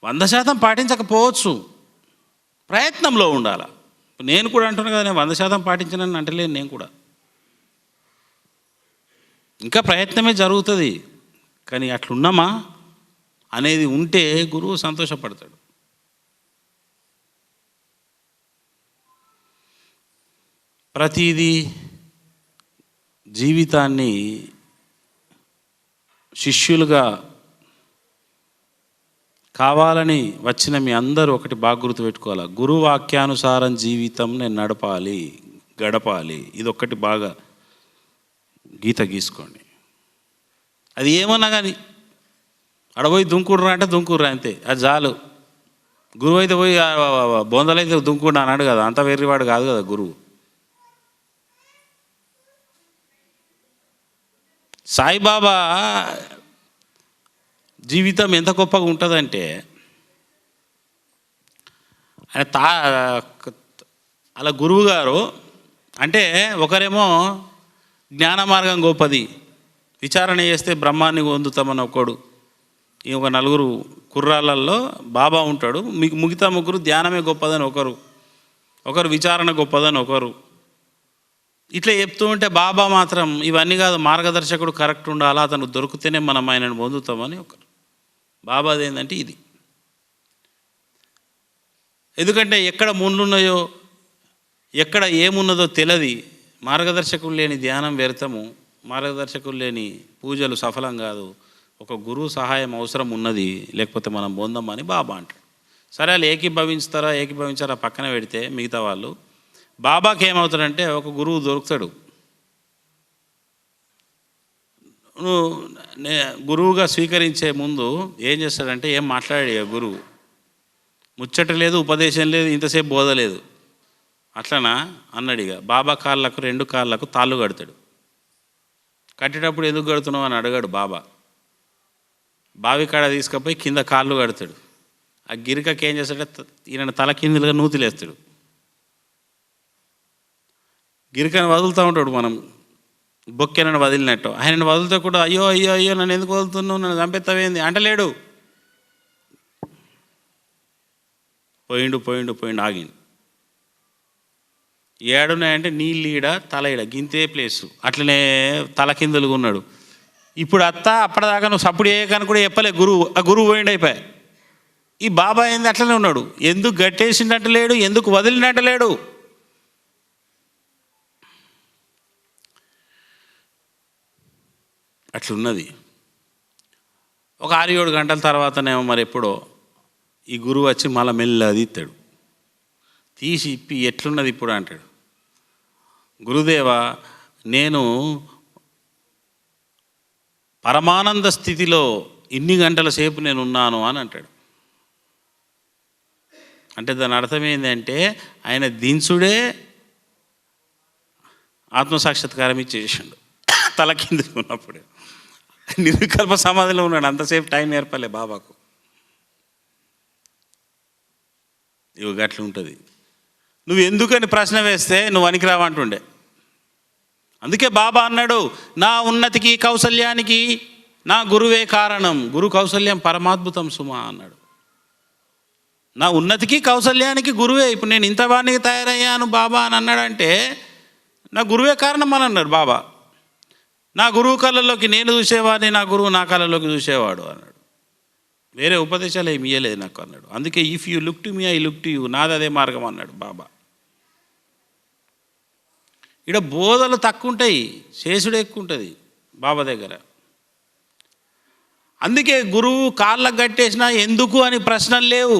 100% పాటించకపోవచ్చు, ప్రయత్నంలో ఉండాలి. నేను కూడా అంటున్నాను కదా, నేను 100% పాటించనని అంటలేను. నేను కూడా ఇంకా ప్రయత్నమే జరుగుతుంది. కానీ అట్లున్నామా అనేది ఉంటే గురువు సంతోషపడతాడు. ప్రతిదీ జీవితాన్ని శిష్యులుగా కావాలని వచ్చిన మీ అందరూ ఒకటి బాగా గుర్తుపెట్టుకోవాలి. గురువు వాక్యానుసారం జీవితం నేను నడపాలి, గడపాలి. ఇది ఒక్కటి బాగా గీత గీసుకోండి. అది ఏమన్నా కానీ అడపోయి దుంకుర్రా అంటే దుంకుర్రా అంతే, అది చాలు. గురువు అయితే పోయి బొందలైతే దుంకుడు అన్నాడు కదా, అంత వెర్రివాడు కాదు కదా గురువు. సాయిబాబా జీవితం ఎంత గొప్పగా ఉంటుందంటే, ఆయన అలా గురువు గారు అంటే ఒకరేమో జ్ఞాన మార్గం గొప్పది, విచారణ చేస్తే బ్రహ్మాన్ని పొందుతామని ఒకడు, ఈ ఒక 4 కుర్రాళ్ళల్లో బాబా ఉంటాడు. మీకు మిగతా 3 ధ్యానమే గొప్పదని ఒకరు విచారణ గొప్పదని ఒకరు. ఇట్లా చెప్తూ ఉంటే బాబా మాత్రం ఇవన్నీ కాదు, మార్గదర్శకుడు కరెక్ట్ ఉండాలా, అతను దొరికితేనే మనం ఆయనను పొందుతామని ఒకరు. బాబాది ఏంటంటే ఇది. ఎందుకంటే ఎక్కడ ముళ్ళున్నాయో, ఎక్కడ ఏమున్నదో తెలియదు. మార్గదర్శకులు లేని ధ్యానం వ్యర్థము, మార్గదర్శకులు లేని పూజలు సఫలం కాదు. ఒక గురువు సహాయం అవసరం ఉన్నది, లేకపోతే మనం పొందమని బాబా అంటాడు. సరే వాళ్ళు ఏకీభవించారా పక్కన పెడితే మిగతా వాళ్ళు, బాబాకి ఏమవుతాడంటే ఒక గురువు దొరుకుతాడు. గురువుగా స్వీకరించే ముందు ఏం చేస్తాడంటే ఏం మాట్లాడాడు గురువు, ముచ్చట లేదు, ఉపదేశం లేదు, ఇంతసేపు బోధ లేదు. అట్లనా అన్నాడు. ఇక బాబా కాళ్ళకు 2 కాళ్ళకు తాళ్ళు కడతాడు. కట్టేటప్పుడు ఎందుకు కడుతున్నావు అని అడిగాడు బాబా. బావి కాడ తీసుకుపోయి కింద కాళ్ళు కడతాడు. ఆ గిరికకి ఏం చేస్తాడంటే ఈయన తల కిందులుగా నూతిలేస్తాడు. గిరికని వదులుతూ ఉంటాడు. మనం బొక్కెనని వదిలినట్టు ఆయనను వదిలితే కూడా అయ్యో అయ్యో అయ్యో నన్ను ఎందుకు వదులుతున్నావు, నన్ను చంపెత్తవేంది అంటలేడు. పోయిండు పోయిండు పోయిండు ఆగిండు. ఏడున్నాయంటే నీళ్ళు ఈడ తల ఈడ గింతే ప్లేసు. అట్లనే తల కిందులుగా ఉన్నాడు. ఇప్పుడు అప్పటిదాకా నువ్వు సప్పుడు చేయకని కూడా చెప్పలే గురువు. ఆ గురువు పోయిండు అయిపోయా. ఈ బాబా ఏంది అట్లనే ఉన్నాడు. ఎందుకు గట్టేసిండట లేడు, ఎందుకు వదిలినట్టు లేడు. అట్లున్నది. ఒక 6-7 గంటల తర్వాతనేమో మరి ఎప్పుడో ఈ గురువు వచ్చి మళ్ళీ మెల్లగా తీస్తాడు. తీసి ఇప్పి ఎట్లున్నది ఇప్పుడు అంటాడు. గురుదేవా, నేను పరమానంద స్థితిలో ఇన్ని గంటల సేపు నేను ఉన్నాను అని అంటాడు. అంటే దాని అర్థం ఏంటంటే ఆయన దించుడే ఆత్మసాక్షాత్కారం ఇచ్చేసాడు తల కిందకు ఉన్నప్పుడు. నిర్వికల్ప సమాధిలో ఉన్నాడు. అంతసేపు టైం నేర్పలే బాబాకు. ఇవి గట్ల ఉంటుంది. నువ్వు ఎందుకని ప్రశ్న వేస్తే నువ్వు అనికిరావంటుండే. అందుకే బాబా అన్నాడు, నా ఉన్నతికి కౌశల్యానికి నా గురువే కారణం. గురు కౌశల్యం పరమాద్భుతం సుమా అన్నాడు. నా ఉన్నతికి కౌశల్యానికి గురువే. ఇప్పుడు నేను ఇంతవానికి తయారయ్యాను బాబా అని అన్నాడంటే నా గురువే కారణం అని అన్నాడు బాబా. నా గురువు కళ్ళలోకి నేను చూసేవాడిని, నా గురువు నా కళ్ళలోకి చూసేవాడు అన్నాడు. వేరే ఉపదేశాలు ఏమి ఇయ్యలేదు నాకు అన్నాడు. అందుకే if you look to me I look to you, నాది అదే మార్గం అన్నాడు బాబా. ఇక్కడ బోధలు తక్కువ ఉంటాయి, శేషుడు ఎక్కువ ఉంటుంది బాబా దగ్గర. అందుకే గురువు కాళ్ళకు కట్టేసినా ఎందుకు అని ప్రశ్నలు లేవు.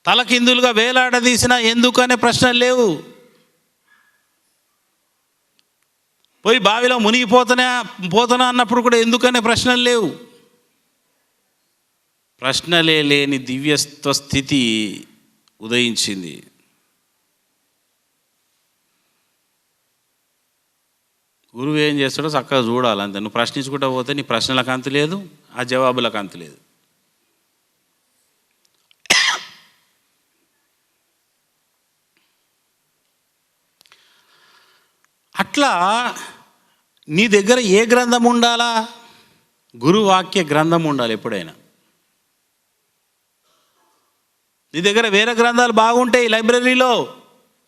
తలకిందులుగా వేలాడదీసినా ఎందుకు అనే ప్రశ్నలు లేవు. పోయి బావిలో పోతున్నా అన్నప్పుడు కూడా ఎందుకనే ప్రశ్నలు లేవు. ప్రశ్నలే లేని దివ్యత్వ స్థితి ఉదయించింది. గురువు ఏం చేస్తాడో చక్కగా చూడాలి అంతే. నువ్వు ప్రశ్నించుకుంటూ పోతే నీ ప్రశ్నలకు అంతు లేదు, ఆ జవాబులకు అంతు లేదు. అట్లా నీ దగ్గర ఏ గ్రంథం ఉండాలా? గురువాక్య గ్రంథం ఉండాలి ఎప్పుడైనా. నీ దగ్గర వేరే గ్రంథాలు బాగుంటాయి లైబ్రరీలో.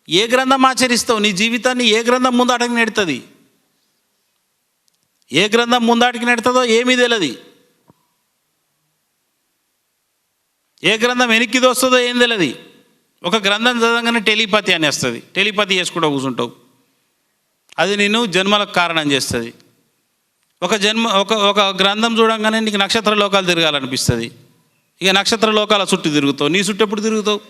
ఏ గ్రంథం ఆచరిస్తావు? నీ జీవితాన్ని ఏ గ్రంథం ముందాటకి నెడుతుంది? ఏ గ్రంథం ముందాటికి నెడుతుందో ఏమీ తెలియదు. ఏ గ్రంథం వెనక్కిది వస్తుందో ఏం తెలియదు. ఒక గ్రంథం చదవగానే టెలిపతి అని వస్తుంది. టెలిపతి చేసుకుంటూ కూర్చుంటావు. అది నేను జన్మలకు కారణం చేస్తుంది. ఒక గ్రంథం చూడంగానే నీకు నక్షత్ర లోకాలు తిరగాలనిపిస్తుంది. ఇక నక్షత్ర లోకాల చుట్టూ తిరుగుతావు. నీ చుట్టూ ఎప్పుడు తిరుగుతావు?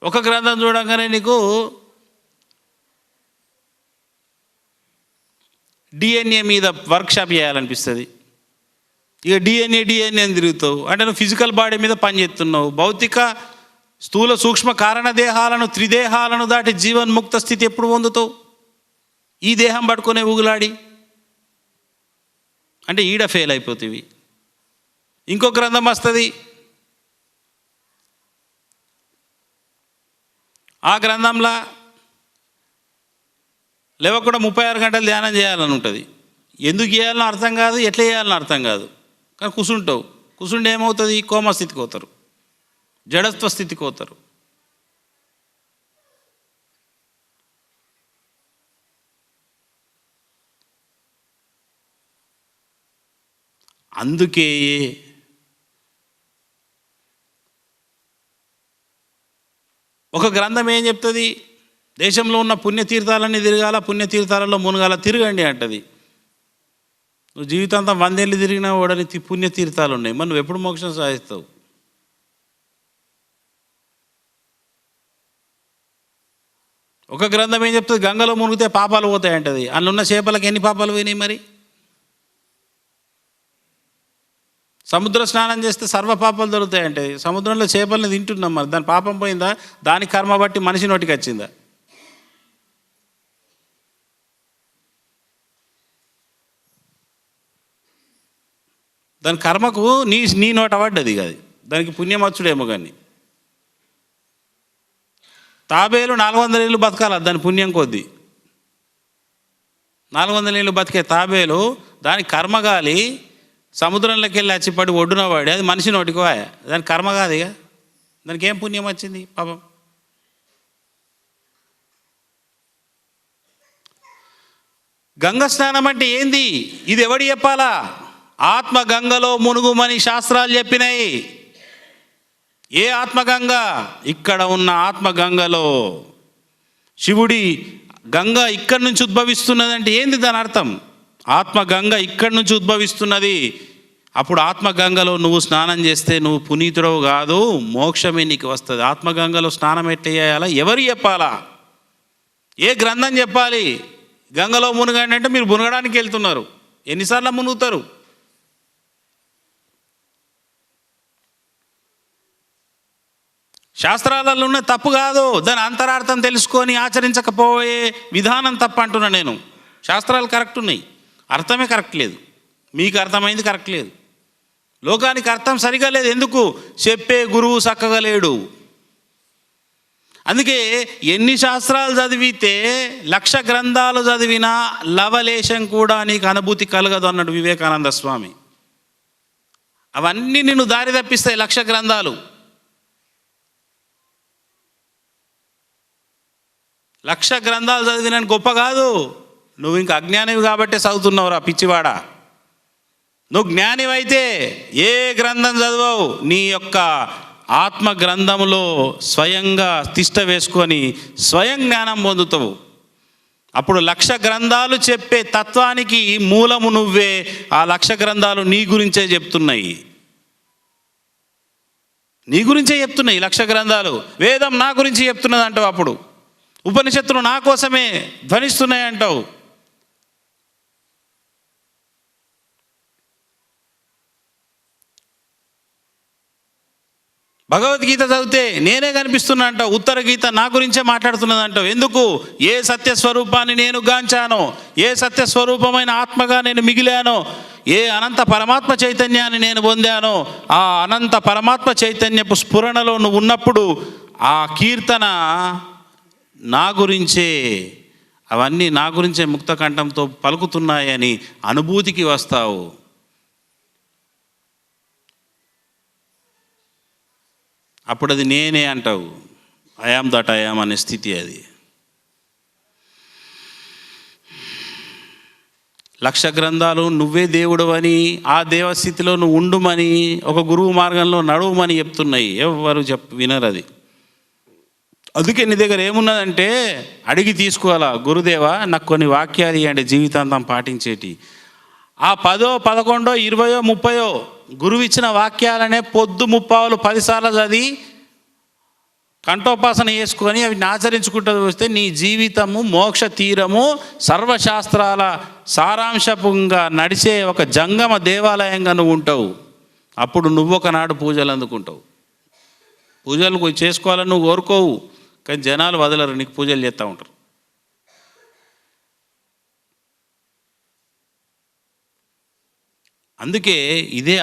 ఒక గ్రంథం చూడంగానే నీకు డిఎన్ఏ మీద వర్క్షాప్ చేయాలనిపిస్తుంది. ఇక డిఎన్ఏ అని తిరుగుతావు. అంటే నువ్వు ఫిజికల్ బాడీ మీద పనిచేస్తున్నావు. భౌతిక స్థూల సూక్ష్మ కారణ దేహాలను, త్రిదేహాలను దాటి జీవన్ముక్త స్థితి ఎప్పుడు పొందుతావు? ఈ దేహం పట్టుకునే ఊగులాడి అంటే ఈడ ఫెయిల్ అయిపోతుంది. ఇంకో గ్రంథం వస్తుంది. ఆ గ్రంథంలో లేవకుండా 36 గంటలు ధ్యానం చేయాలని ఉంటుంది. ఎందుకు చేయాలని అర్థం కాదు, ఎట్లా చేయాలని అర్థం కాదు. కానీ కూర్చుంటావు. కూర్చుంటే ఏమవుతుంది? కోమా స్థితికి పోతారు, జడత్వ స్థితికి పోతారు. అందుకే ఒక గ్రంథం ఏం చెప్తుంది? దేశంలో ఉన్న పుణ్యతీర్థాలన్నీ తిరగాల, పుణ్యతీర్థాలలో మునగాల, తిరగండి అంటది. నువ్వు జీవితాంతం 100 ఏళ్ళు తిరిగినా ఓడని పుణ్యతీర్థాలు ఉన్నాయి. మరి నువ్వు ఎప్పుడు మోక్షం సాధిస్తావు? ఒక గ్రంథం ఏం చెప్తుంది? గంగలో మునిగితే పాపాలు పోతాయంటది. అందులో ఉన్న చేపలకు ఎన్ని పాపాలు పోయినాయి? మరి సముద్ర స్నానం చేస్తే సర్వ పాపాలు దొరుకుతాయంటే సముద్రంలో చేపల్ని తింటున్నాం, మరి దాని పాపం పోయిందా? దాని కర్మ బట్టి మనిషి నోటికి వచ్చిందా? దాని కర్మకు నీ నోట పడ్డది కాదు, దానికి పుణ్యం వచ్చుడేమో. కానీ తాబేలు 400 ఏళ్ళు బతకాల దాని పుణ్యం కొద్దీ. 400 ఏళ్ళు బతికే తాబేలు దాని కర్మగాలి సముద్రంలోకి వెళ్ళి వచ్చిపడి ఒడ్డున వాడి అది మనిషి నోటికి వాయ, దాని కర్మ కాదు ఇక, దానికి ఏం పుణ్యం వచ్చింది పాపం. గంగ స్నానం అంటే ఏంది? ఇది ఎవడు చెప్పాలా? ఆత్మ గంగలో మునుగుమని శాస్త్రాలు చెప్పినాయి. ఏ ఆత్మగంగ? ఇక్కడ ఉన్న ఆత్మగంగలో. శివుడి గంగ ఇక్కడి నుంచి ఉద్భవిస్తున్నది అంటే ఏంది దాని అర్థం? ఆత్మగంగ ఇక్కడి నుంచి ఉద్భవిస్తున్నది. అప్పుడు ఆత్మగంగలో నువ్వు స్నానం చేస్తే నువ్వు పునీతుడవు కాదు, మోక్షమే నీకు వస్తుంది. ఆత్మగంగలో స్నానం ఎట్లా చేయాలా? ఎవరు చెప్పాలా? ఏ గ్రంథం చెప్పాలి? గంగలో మునగండి అంటే మీరు మునగడానికి వెళ్తున్నారు, ఎన్నిసార్లు మునుగుతారు? శాస్త్రాలలో ఉన్న తప్పు కాదు, దాని అంతరార్థం తెలుసుకొని ఆచరించకపోయే విధానం తప్పు అంటున్నా నేను. శాస్త్రాలు కరెక్ట్ ఉన్నాయి, అర్థమే కరెక్ట్ లేదు. మీకు అర్థమైంది కరెక్ట్ లేదు, లోకానికి అర్థం సరిగా లేదు. ఎందుకు? చెప్పే గురువు చక్కగా లేడు. అందుకే ఎన్ని శాస్త్రాలు చదివితే 1,00,000 గ్రంథాలు చదివినా లవలేశం కూడా నీకు అనుభూతి కలగదు అన్నాడు వివేకానంద స్వామి. అవన్నీ నిన్ను దారి తప్పిస్తాయి 1,00,000 గ్రంథాలు. 1,00,000 గ్రంథాలు చదివినా గొప్ప కాదు. నువ్వు ఇంకా అజ్ఞానివి కాబట్టే చదువుతున్నావురా పిచ్చివాడా. నువ్వు జ్ఞానివైతే ఏ గ్రంథం చదవవు, నీ యొక్క ఆత్మ గ్రంథంలో స్వయంగా తిష్ట వేసుకొని స్వయం జ్ఞానం పొందుతావు. అప్పుడు 1,00,000 గ్రంథాలు చెప్పే తత్వానికి మూలము నువ్వే. ఆ 1,00,000 గ్రంథాలు నీ గురించే చెప్తున్నాయి, నీ గురించే చెప్తున్నాయి 1,00,000 గ్రంథాలు. వేదం నా గురించి చెప్తున్నది అంటావు, అప్పుడు ఉపనిషత్తులు నా కోసమే ధ్వనిస్తున్నాయి అంటావు. భగవద్గీత చదివితే నేనే కనిపిస్తున్నా అంటావు, ఉత్తర గీత నా గురించే మాట్లాడుతున్నది అంటావు. ఎందుకు? ఏ సత్యస్వరూపాన్ని నేను గాంచానో, ఏ సత్యస్వరూపమైన ఆత్మగా నేను మిగిలానో, ఏ అనంత పరమాత్మ చైతన్యాన్ని నేను పొందానో, ఆ అనంత పరమాత్మ చైతన్యపు స్ఫురణలో నువ్వు ఉన్నప్పుడు ఆ కీర్తన నా గురించే, అవన్నీ నా గురించే ముక్త కంఠంతో పలుకుతున్నాయని అనుభూతికి వస్తావు. అప్పుడు అది నేనే అంటావు. ఐయామ్ దట్ ఐయామ్ అనే స్థితి అది. 1,00,000 గ్రంథాలు నువ్వే దేవుడు అని, ఆ దేవస్థితిలో నువ్వు ఉండుమని, ఒక గురువు మార్గంలో నడువుమని చెప్తున్నాయి. ఎవరు వినరు అది. అందుకే నీ దగ్గర ఏమున్నదంటే అడిగి తీసుకోవాలా, గురుదేవా నాకు కొన్ని వాక్యాలు ఇవ్వండి జీవితాంతం పాటించేటి. ఆ 10, 11, 20, 30 గురువు ఇచ్చిన వాక్యాలనే పొద్దు ముప్పావులు 10 సార్లు చదివి కంఠోపాసన చేసుకొని అవి ఆచరించుకుంటూ వస్తే నీ జీవితము మోక్ష తీరము సర్వశాస్త్రాల సారాంశంగా నడిచే ఒక జంగమ దేవాలయంగా నువ్వు ఉంటావు. అప్పుడు నువ్వు ఒకనాడు పూజలు అందుకుంటావు. పూజలు చేసుకోవాలని నువ్వు కోరుకోవు, కానీ జనాలు వదలరు, నీకు పూజలు చేస్తూ ఉంటారు. అందుకే ఇదే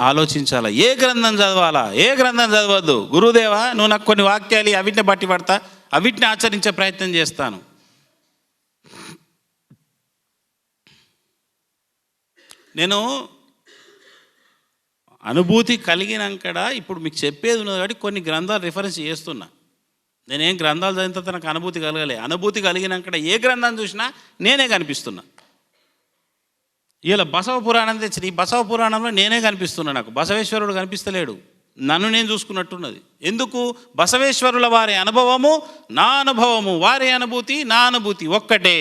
ఆలోచించాలా. ఏ గ్రంథం చదవాలా, ఏ గ్రంథం చదవద్దు. గురుదేవా నువ్వు నాకు కొన్ని వాక్యాలు అవిటిని బట్టి పడతా, అవిటిని ఆచరించే ప్రయత్నం చేస్తాను. నేను అనుభూతి కలిగినాకడ ఇప్పుడు మీకు చెప్పేది ఉన్నది కాబట్టి కొన్ని గ్రంథాలు రిఫరెన్స్ చేస్తున్నా. నేనేం గ్రంథాలు చదివిన తర్వాత నాకు అనుభూతి కలగలే. అనుభూతి కలిగినాకడ ఏ గ్రంథం చూసినా నేనే కనిపిస్తున్నా. ఇలా బసవ పురాణం తెచ్చిన ఈ బసవ పురాణంలో నేనే కనిపిస్తున్నా. నాకు బసవేశ్వరుడు కనిపిస్తలేడు, నన్ను నేను చూసుకున్నట్టున్నది. ఎందుకు? బసవేశ్వరుల వారి అనుభవము నా అనుభవము, వారి అనుభూతి నా అనుభూతి ఒక్కటే.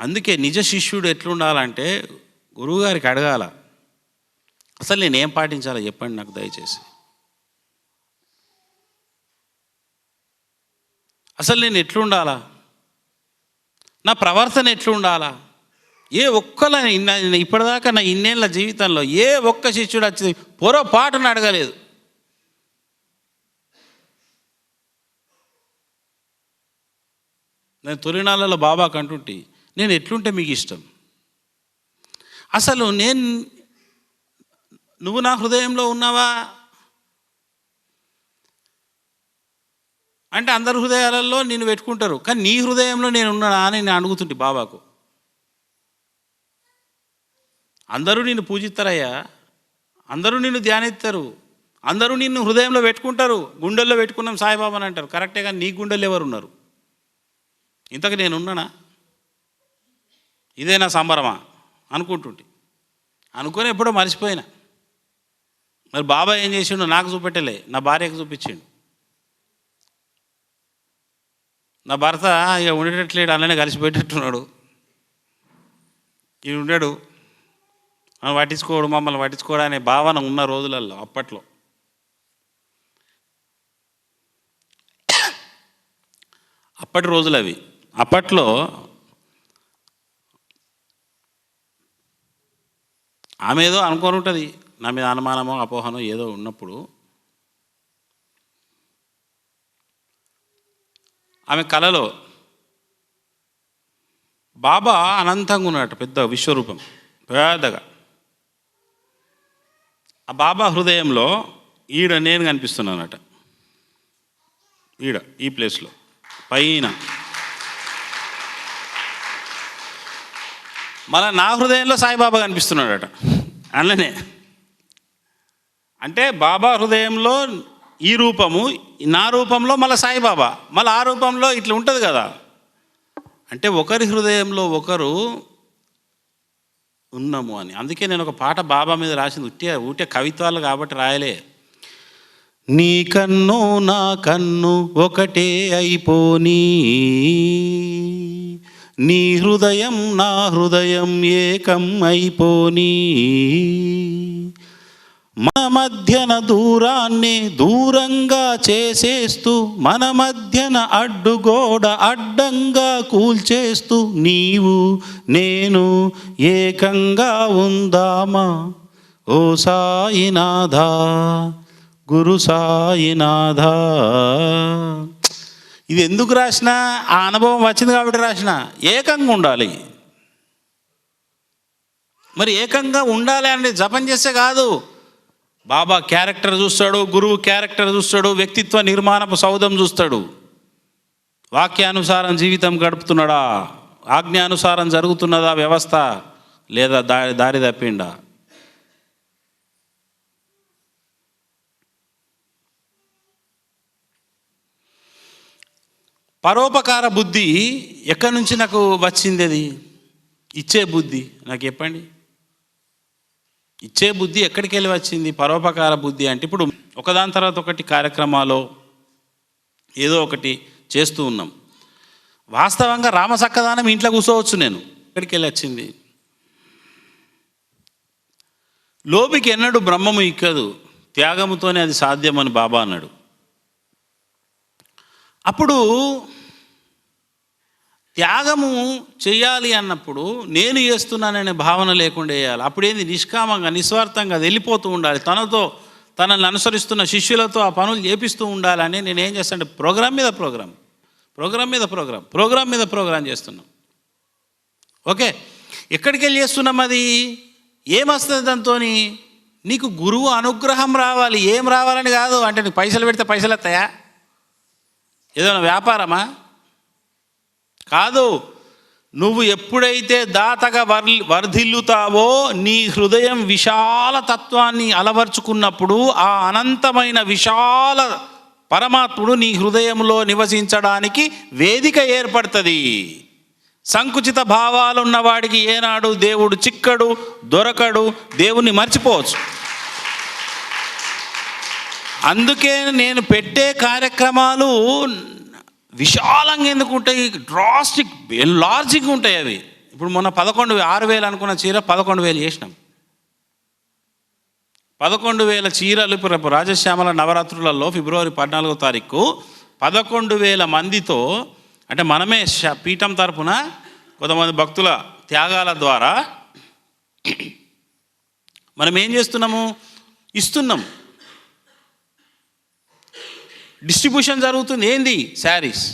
అందుకే నిజ శిష్యుడు ఎట్లుండాలంటే గురువుగారికి అడగాల, అసలు నేనేం పాటించాలో చెప్పండి నాకు దయచేసి. అసలు నేను ఎట్లుండాలా, నా ప్రవర్తన ఎట్లుండాలా? ఏ ఒక్కల ఇప్పటిదాకా నా ఇన్నేళ్ళ జీవితంలో ఏ ఒక్క శిష్యుడు వచ్చి పొరపాటును అడగలేదు. నేను తొలినాళ్ళలో బాబాకు అంటుంటే, నేను ఎట్లుంటే మీకు ఇష్టం? అసలు నువ్వు నా హృదయంలో ఉన్నావా అంటే అందరి హృదయాలలో నిన్ను పెట్టుకుంటారు, కానీ నీ హృదయంలో నేను ఉన్నానా అని నేను అడుగుతుంటే బాబాకు. అందరూ నిన్ను పూజిస్తారయ్యా, అందరూ నిన్ను ధ్యానిస్తారు, అందరూ నిన్ను హృదయంలో పెట్టుకుంటారు, గుండెల్లో పెట్టుకున్నాం సాయిబాబాని అంటారు. కరెక్టే, కానీ నీ గుండెల్లో ఎవరు ఉన్నారు? ఇంతకు నేను ఉన్నానా? ఇదే నా సంబరమా అనుకుంటుంటే అనుకొని ఎప్పుడో మర్చిపోయినా. మరి బాబా ఏం చేసిండు? నాకు చూపెట్టలే, నా భార్యకు చూపించిండు. నా భర్త ఇక ఉండేటట్లేడు, అలానే కలిసిపెట్టేట్టున్నాడు. ఈయన ఉండడు, పట్టించుకోడు, మమ్మల్ని పట్టించుకోడు అనే భావన ఉన్న రోజులలో అప్పట్లో. అప్పటి రోజులు అవి. అప్పట్లో ఆమె ఏదో అనుకొని ఉంటుంది, నా మీద అనుమానమో అపోహనో ఏదో ఉన్నప్పుడు ఆమె కలలో బాబా అనంతంగా ఉన్నట్టు, పెద్ద విశ్వరూపం పెద్దగా. ఆ బాబా హృదయంలో ఈడ నేను కనిపిస్తున్నానట, ఈడ ఈ ప్లేస్లో పైన. మళ్ళీ నా హృదయంలో సాయిబాబా కనిపిస్తున్నాడట అందులోనే. అంటే బాబా హృదయంలో ఈ రూపము, నా రూపంలో మళ్ళీ సాయిబాబా, మళ్ళీ ఆ రూపంలో ఇట్లా ఉంటుంది కదా. అంటే ఒకరి హృదయంలో ఒకరు ఉన్నాము అని. అందుకే నేను ఒక పాట బాబా మీద రాసింది, ఊటే కవిత్వాలు కాబట్టి రాయలే. నీ కన్ను నా కన్ను ఒకటే అయిపోనీ, నీ హృదయం నా హృదయం ఏకం అయిపోనీ, మన మధ్యన దూరాన్ని దూరంగా చేసేస్తూ, మన మధ్యన అడ్డుగోడ అడ్డంగా కూల్చేస్తూ, నీవు నేను ఏకంగా ఉందామా ఓ సాయినాథా, గురు సాయినాథా. ఇది ఎందుకు రాసిన? ఆ అనుభవం వచ్చింది కాబట్టి రాసిన. ఏకంగా ఉండాలి. మరి ఏకంగా ఉండాలి అంటే జపం చేస్తే కాదు. బాబా క్యారెక్టర్ చూస్తాడు, గురువు క్యారెక్టర్ చూస్తాడు, వ్యక్తిత్వ నిర్మాణపు సౌధం చూస్తాడు. వాక్యానుసారం జీవితం గడుపుతున్నాడా, ఆజ్ఞానుసారం జరుగుతున్నదా వ్యవస్థ, లేదా దారి తప్పిండా. పరోపకార బుద్ధి ఎక్కడి నుంచి నాకు వచ్చింది? అది ఇచ్చే బుద్ధి. నాకు చెప్పండి, ఇచ్చే బుద్ధి ఎక్కడికి వెళ్ళి వచ్చింది? పరోపకార బుద్ధి అంటే ఇప్పుడు ఒకదాని తర్వాత ఒకటి కార్యక్రమాలు ఏదో ఒకటి చేస్తూ ఉన్నాం. వాస్తవంగా రామసక్కదానం ఇంట్లో కూర్చోవచ్చు నేను. ఎక్కడికి వెళ్ళి వచ్చింది? లోబికి ఎన్నడూ బ్రహ్మము ఇక్కదు, త్యాగముతోనే అది సాధ్యమని బాబా అన్నాడు. అప్పుడు త్యాగము చేయాలి అన్నప్పుడు నేను చేస్తున్నాననే భావన లేకుండా చేయాలి. అప్పుడేంది? నిష్కామంగా నిస్వార్థంగా వెళ్ళిపోతూ ఉండాలి. తనని అనుసరిస్తున్న శిష్యులతో ఆ పనులు చేపిస్తూ ఉండాలని నేనేం చేస్తానంటే ప్రోగ్రామ్ మీద ప్రోగ్రామ్ చేస్తున్నాం. ఓకే, ఎక్కడికి వెళ్ళి చేస్తున్నాం? అది ఏమొస్తుంది దాంతో? నీకు గురువు అనుగ్రహం రావాలి. ఏం రావాలని కాదు. అంటే నీకు పైసలు పెడితే పైసలు వస్తాయా? ఏదైనా వ్యాపారమా? కాదు. నువ్వు ఎప్పుడైతే దాతగా వర్ధిల్లుతావో, నీ హృదయం విశాల తత్వాన్ని అలవర్చుకున్నప్పుడు ఆ అనంతమైన విశాల పరమాత్ముడు నీ హృదయంలో నివసించడానికి వేదిక ఏర్పడుతుంది. సంకుచిత భావాలు ఉన్నవాడికి ఏనాడు దేవుడు చిక్కడు, దొరకడు, దేవుణ్ణి మర్చిపోవచ్చు. అందుకే నేను పెట్టే కార్యక్రమాలు విశాలంగా ఎందుకు ఉంటాయి? డ్రాస్టిక్ ఎన్లార్జింగ్ ఉంటాయి అవి. ఇప్పుడు మొన్న 6,000 అనుకున్న చీర 11,000 చేసినాం. 11,000 చీరలు ఇప్పుడు రాజశ్యామల నవరాత్రులలో ఫిబ్రవరి 14వ తారీఖు 11,000 మందితో, అంటే మనమే పీఠం తరపున కొంతమంది భక్తుల త్యాగాల ద్వారా మనం ఏం చేస్తున్నాము, ఇస్తున్నాం. డిస్ట్రిబ్యూషన్ జరుగుతుంది. ఏంది? శారీస్.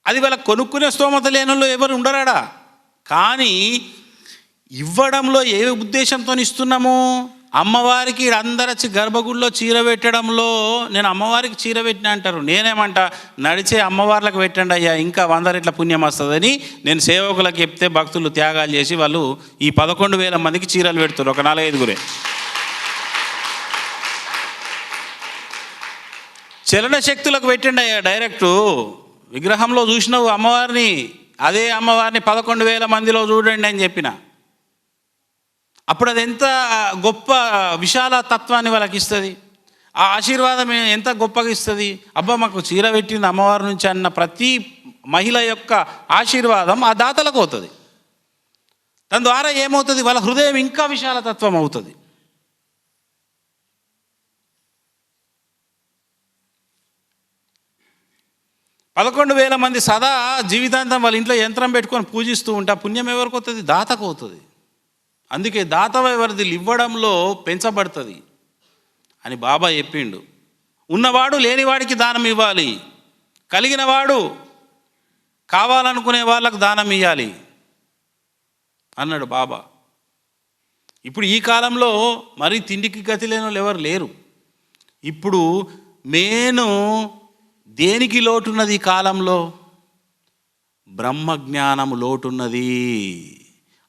అది వాళ్ళకి కొనుక్కునే స్తోమత లేని వాళ్ళు ఎవరు ఉండరాడా. కానీ ఇవ్వడంలో ఏ ఉద్దేశంతో ఇస్తున్నాము? అమ్మవారికి అందరొచ్చి గర్భగుడిలో చీర పెట్టడంలో, నేను అమ్మవారికి చీర పెట్టినా అంటారు, నేనేమంట నడిచే అమ్మవార్లకు పెట్టండి అయ్యా, ఇంకా 100 రెట్ల పుణ్యం వస్తుందని నేను సేవకులకు చెప్తే భక్తులు త్యాగాలు చేసి వాళ్ళు ఈ 11,000 మందికి చీరలు పెడుతున్నారు, ఒక 4-5 చలన శక్తులకు పెట్టండి అయ్యా. డైరెక్టు విగ్రహంలో చూసినావు అమ్మవారిని, అదే అమ్మవారిని 11,000 మందిలో చూడండి అని చెప్పిన. అప్పుడు అది ఎంత గొప్ప విశాల తత్వాన్ని వాళ్ళకి ఇస్తుంది, ఆ ఆశీర్వాదం ఎంత గొప్పగా ఇస్తుంది. అబ్బా మాకు చీర పెట్టింది అమ్మవారి నుంచి అన్న ప్రతి మహిళ యొక్క ఆశీర్వాదం ఆ దాతలకు అవుతుంది. దాని ద్వారా ఏమవుతుంది? వాళ్ళ హృదయం ఇంకా విశాల తత్వం అవుతుంది. పదకొండు 11,000 మంది సదా జీవితాంతం వాళ్ళ ఇంట్లో యంత్రం పెట్టుకొని పూజిస్తూ ఉంటే ఆ పుణ్యం ఎవరికి అవుతుంది? దాతకు అవుతుంది. అందుకే దాతవైవర్ధులు ఇవ్వడంలో పెంచబడుతుంది అని బాబా చెప్పిండు. ఉన్నవాడు లేనివాడికి దానం ఇవ్వాలి, కలిగినవాడు కావాలనుకునే వాళ్ళకు దానం ఇవ్వాలి అన్నాడు బాబా. ఇప్పుడు ఈ కాలంలో మరీ తిండికి గతి లేని వాళ్ళు ఎవరు లేరు. ఇప్పుడు మేను దేనికి లోటున్నది? ఈ కాలంలో బ్రహ్మజ్ఞానము లోటున్నది.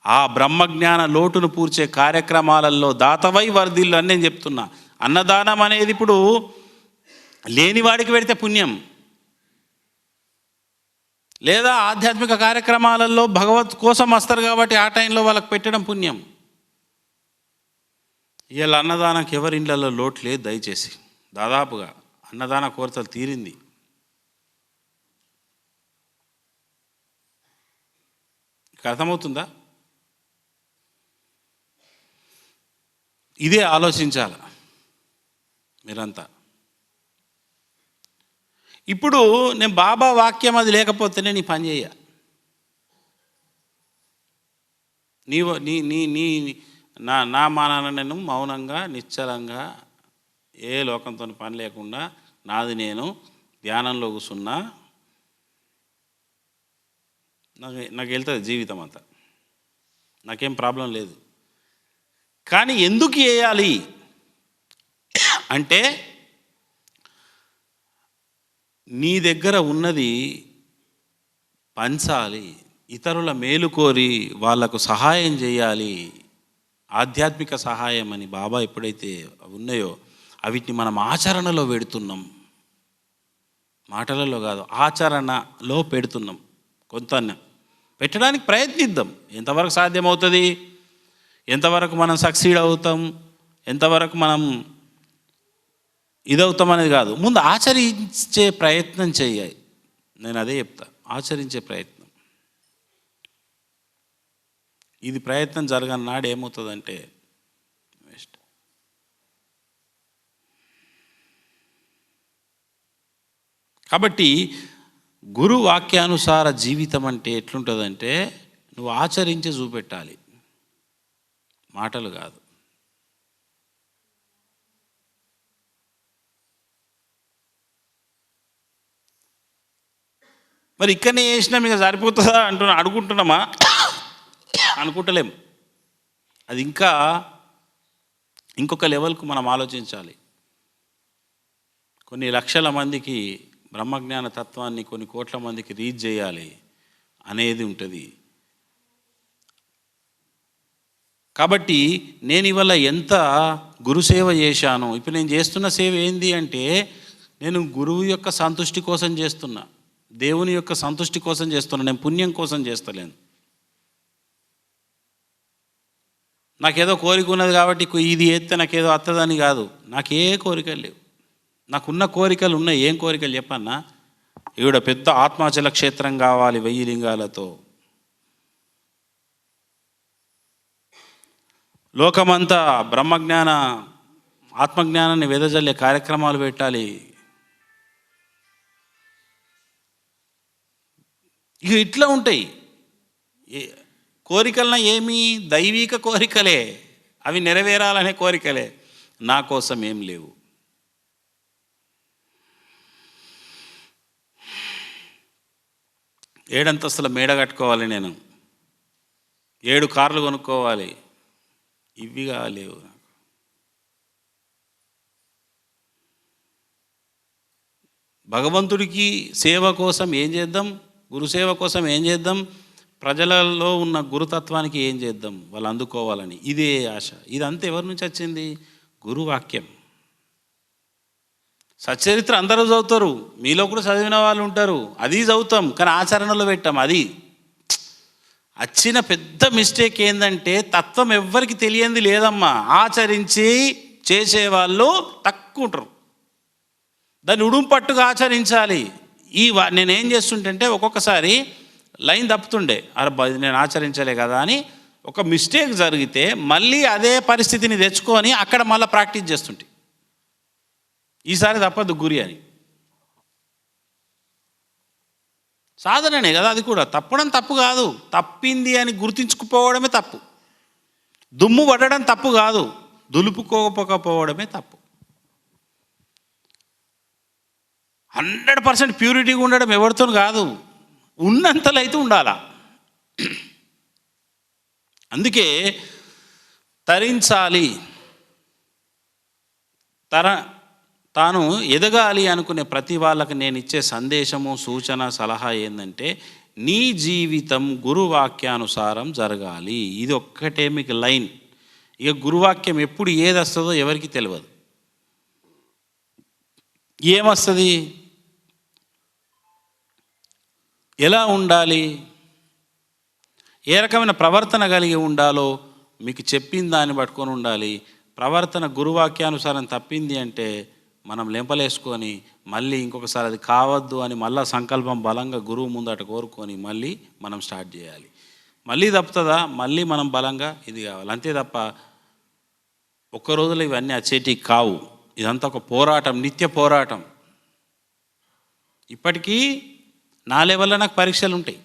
ఆ బ్రహ్మజ్ఞాన లోటును పూడ్చే కార్యక్రమాలలో దాతవై వర్ధిల్లు అని నేను చెప్తున్నా. అన్నదానం అనేది ఇప్పుడు లేనివాడికి పెడితే పుణ్యం, లేదా ఆధ్యాత్మిక కార్యక్రమాలలో భగవత్ కోసం వస్తారు కాబట్టి ఆ టైంలో వాళ్ళకి పెట్టడం పుణ్యం. వీళ్ళ అన్నదానానికి ఎవరి ఇళ్ళల్లో లోటు లేదు. దయచేసి దాదాపుగా అన్నదాన కోరతలు తీరింది. అర్థమవుతుందా? ఇదే ఆలోచించాలి మీరంతా. ఇప్పుడు నేను బాబా వాక్యం అది లేకపోతేనే నీ పని చేయ. నీ నీ నీ నా మానాన నేను మౌనంగా నిశ్చలంగా ఏ లోకంతో పని లేకుండా నాది నేను ధ్యానంలో కూర్చున్నా, నాకు వెళ్తుంది జీవితం అంతా, నాకేం ప్రాబ్లం లేదు. కానీ ఎందుకు చేయాలి అంటే, నీ దగ్గర ఉన్నది పంచాలి, ఇతరుల మేలు కోరి వాళ్లకు సహాయం చేయాలి. ఆధ్యాత్మిక సహాయం అని బాబా ఎప్పుడైతే ఉన్నాయో అవిటిని మనం ఆచరణలో పెడుతున్నాం. మాటలలో కాదు, ఆచరణలో పెడుతున్నాం. కొంత పెట్టడానికి ప్రయత్నిద్దాం. ఎంతవరకు సాధ్యమవుతుంది, ఎంతవరకు మనం సక్సీడ్ అవుతాం, ఎంతవరకు మనం ఇదవుతాం అనేది కాదు, ముందు ఆచరించే ప్రయత్నం చేయాలి. నేను అదే చెప్తా, ఆచరించే ప్రయత్నం. ఇది ప్రయత్నం జరగని నాడు ఏమవుతుందంటే వేస్ట్. కాబట్టి గురు వాక్యానుసార జీవితం అంటే ఎట్లుంటుందంటే, నువ్వు ఆచరించి చూపెట్టాలి, మాటలు కాదు. మరి ఇక్కడనే చేసినా మీకు సరిపోతుందా అనుకుంటున్నామా? అనుకుంటలేం. అది ఇంకొక లెవెల్కు మనం ఆలోచించాలి. కొన్ని లక్షల మందికి బ్రహ్మజ్ఞాన తత్వాన్ని కొన్ని కోట్ల మందికి రీచ్ చేయాలి అనేది ఉంటుంది. కాబట్టి నేను ఇవాళ ఎంత గురుసేవ చేశాను. ఇప్పుడు నేను చేస్తున్న సేవ ఏంది అంటే, నేను గురువు యొక్క సంతుష్టి కోసం చేస్తున్నా, దేవుని యొక్క సంతుష్టి కోసం చేస్తున్నా. నేను పుణ్యం కోసం చేస్తలేను. నాకేదో కోరిక ఉన్నది కాబట్టి ఇది చేస్తే నాకేదో వస్తుందని కాదు. నాకే కోరికలు లేవు. నాకున్న కోరికలు ఉన్నాయి. ఏం కోరికలు చెప్పన్నా? ఈవిడ పెద్ద ఆత్మాచల క్షేత్రం కావాలి 1000 లింగాలతో, లోకమంతా బ్రహ్మజ్ఞాన ఆత్మజ్ఞానాన్ని వెదజల్లే కార్యక్రమాలు పెట్టాలి. ఇక ఇట్లా ఉంటాయి కోరికలన ఏమి దైవిక కోరికలే, అవి నెరవేరాలనే కోరికలే, నా కోసం ఏం లేవు. ఏడంతస్తుల మేడ కట్టుకోవాలి, నేను 7 కార్లు కొనుక్కోవాలి, ఇవిగా లేవు నాకు. భగవంతుడికి సేవ కోసం ఏం చేద్దాం, గురుసేవ కోసం ఏం చేద్దాం, ప్రజలలో ఉన్న గురుతత్వానికి ఏం చేద్దాం, వాళ్ళు అందుకోవాలని ఇదే ఆశ. ఇదంతా ఎవరి నుంచి వచ్చింది? గురువాక్యం. సచ్చరిత్ర అందరూ చదువుతారు, మీలో కూడా చదివిన వాళ్ళు ఉంటారు, అది చదువుతాం, కానీ ఆచరణలో పెట్టాం. అది వచ్చిన పెద్ద మిస్టేక్ ఏంటంటే తత్వం ఎవ్వరికి తెలియంది లేదమ్మా, ఆచరించి చేసేవాళ్ళు తక్కువ ఉంటారు. దాన్ని ఉడుంపట్టుగా ఆచరించాలి. నేనేం చేస్తుంటే ఒక్కొక్కసారి లైన్ తప్పుతుండే, అరే నేను ఆచరించలే కదా అని ఒక మిస్టేక్ జరిగితే మళ్ళీ అదే పరిస్థితిని తెచ్చుకొని అక్కడ మళ్ళీ ప్రాక్టీస్ చేస్తుంటే ఈసారి తప్పదు గురి అని. సాధననే కదా అది కూడా. తప్పడం తప్పు కాదు, తప్పింది అని గుర్తించుకుపోవడమే తప్పు. దుమ్ము పడడం తప్పు కాదు, దులుపుకోకపోవడమే తప్పు. 100% ప్యూరిటీగా ఉండడం ఎవరితో కాదు, ఉన్నంతలో అయితే ఉండాలా. అందుకే తరించాలి, తాను ఎదగాలి అనుకునే ప్రతి వాళ్ళకి నేను ఇచ్చే సందేశము, సూచన, సలహా ఏంటంటే నీ జీవితం గురువాక్యానుసారం జరగాలి. ఇది ఒక్కటే మీకు లైన్. ఇక గురువాక్యం ఎప్పుడు ఏది వస్తుందో ఎవరికి తెలియదు. ఏమొస్తుంది, ఎలా ఉండాలి, ఏ రకమైన ప్రవర్తన కలిగి ఉండాలో మీకు చెప్పిన దాన్ని పట్టుకొని ఉండాలి. ప్రవర్తన గురువాక్యానుసారం తప్పింది అంటే మనం లెంపలేసుకొని మళ్ళీ ఇంకొకసారి అది కావద్దు అని మళ్ళీ సంకల్పం బలంగా గురువు ముందట కోరుకొని మళ్ళీ మనం స్టార్ట్ చేయాలి. మళ్ళీ తప్పుతుందా, మళ్ళీ మనం బలంగా ఇది కావాలి. అంతే తప్ప ఒక్క రోజులో ఇవన్నీ వచ్చేటివి కావు. ఇదంతా ఒక పోరాటం, నిత్య పోరాటం. ఇప్పటికీ నా లెవెల్లో నాకు పరీక్షలు ఉంటాయి,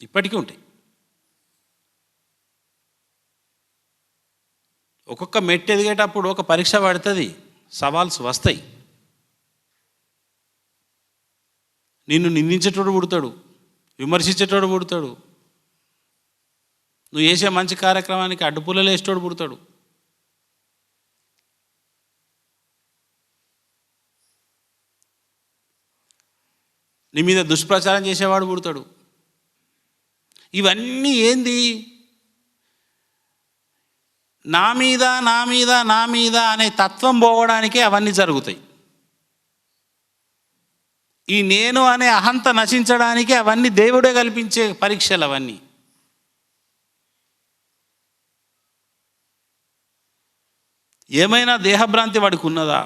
ఇప్పటికీ ఉంటాయి. ఒక్కొక్క మెట్టు ఎదిగేటప్పుడు ఒక పరీక్ష పడుతుంది, సవాల్స్ వస్తాయి. నిన్ను నిందించేటోడు పుడతాడు, విమర్శించేటోడు పుడతాడు, నువ్వు చేసే మంచి కార్యక్రమానికి అడ్డుపుల్లలు వేసేటోడు పుడతాడు. నీ మీద దుష్ప్రచారం చేసేవాడు పుడతాడు. ఇవన్నీ ఏంది, నా మీద నా మీద నా మీద అనే తత్వం పోవడానికే అవన్నీ జరుగుతాయి. ఈ నేను అనే అహంత నశించడానికి అవన్నీ దేవుడే కల్పించే పరీక్షలు. అవన్నీ ఏమైనా దేహభ్రాంతి వాడికి ఉన్నదా?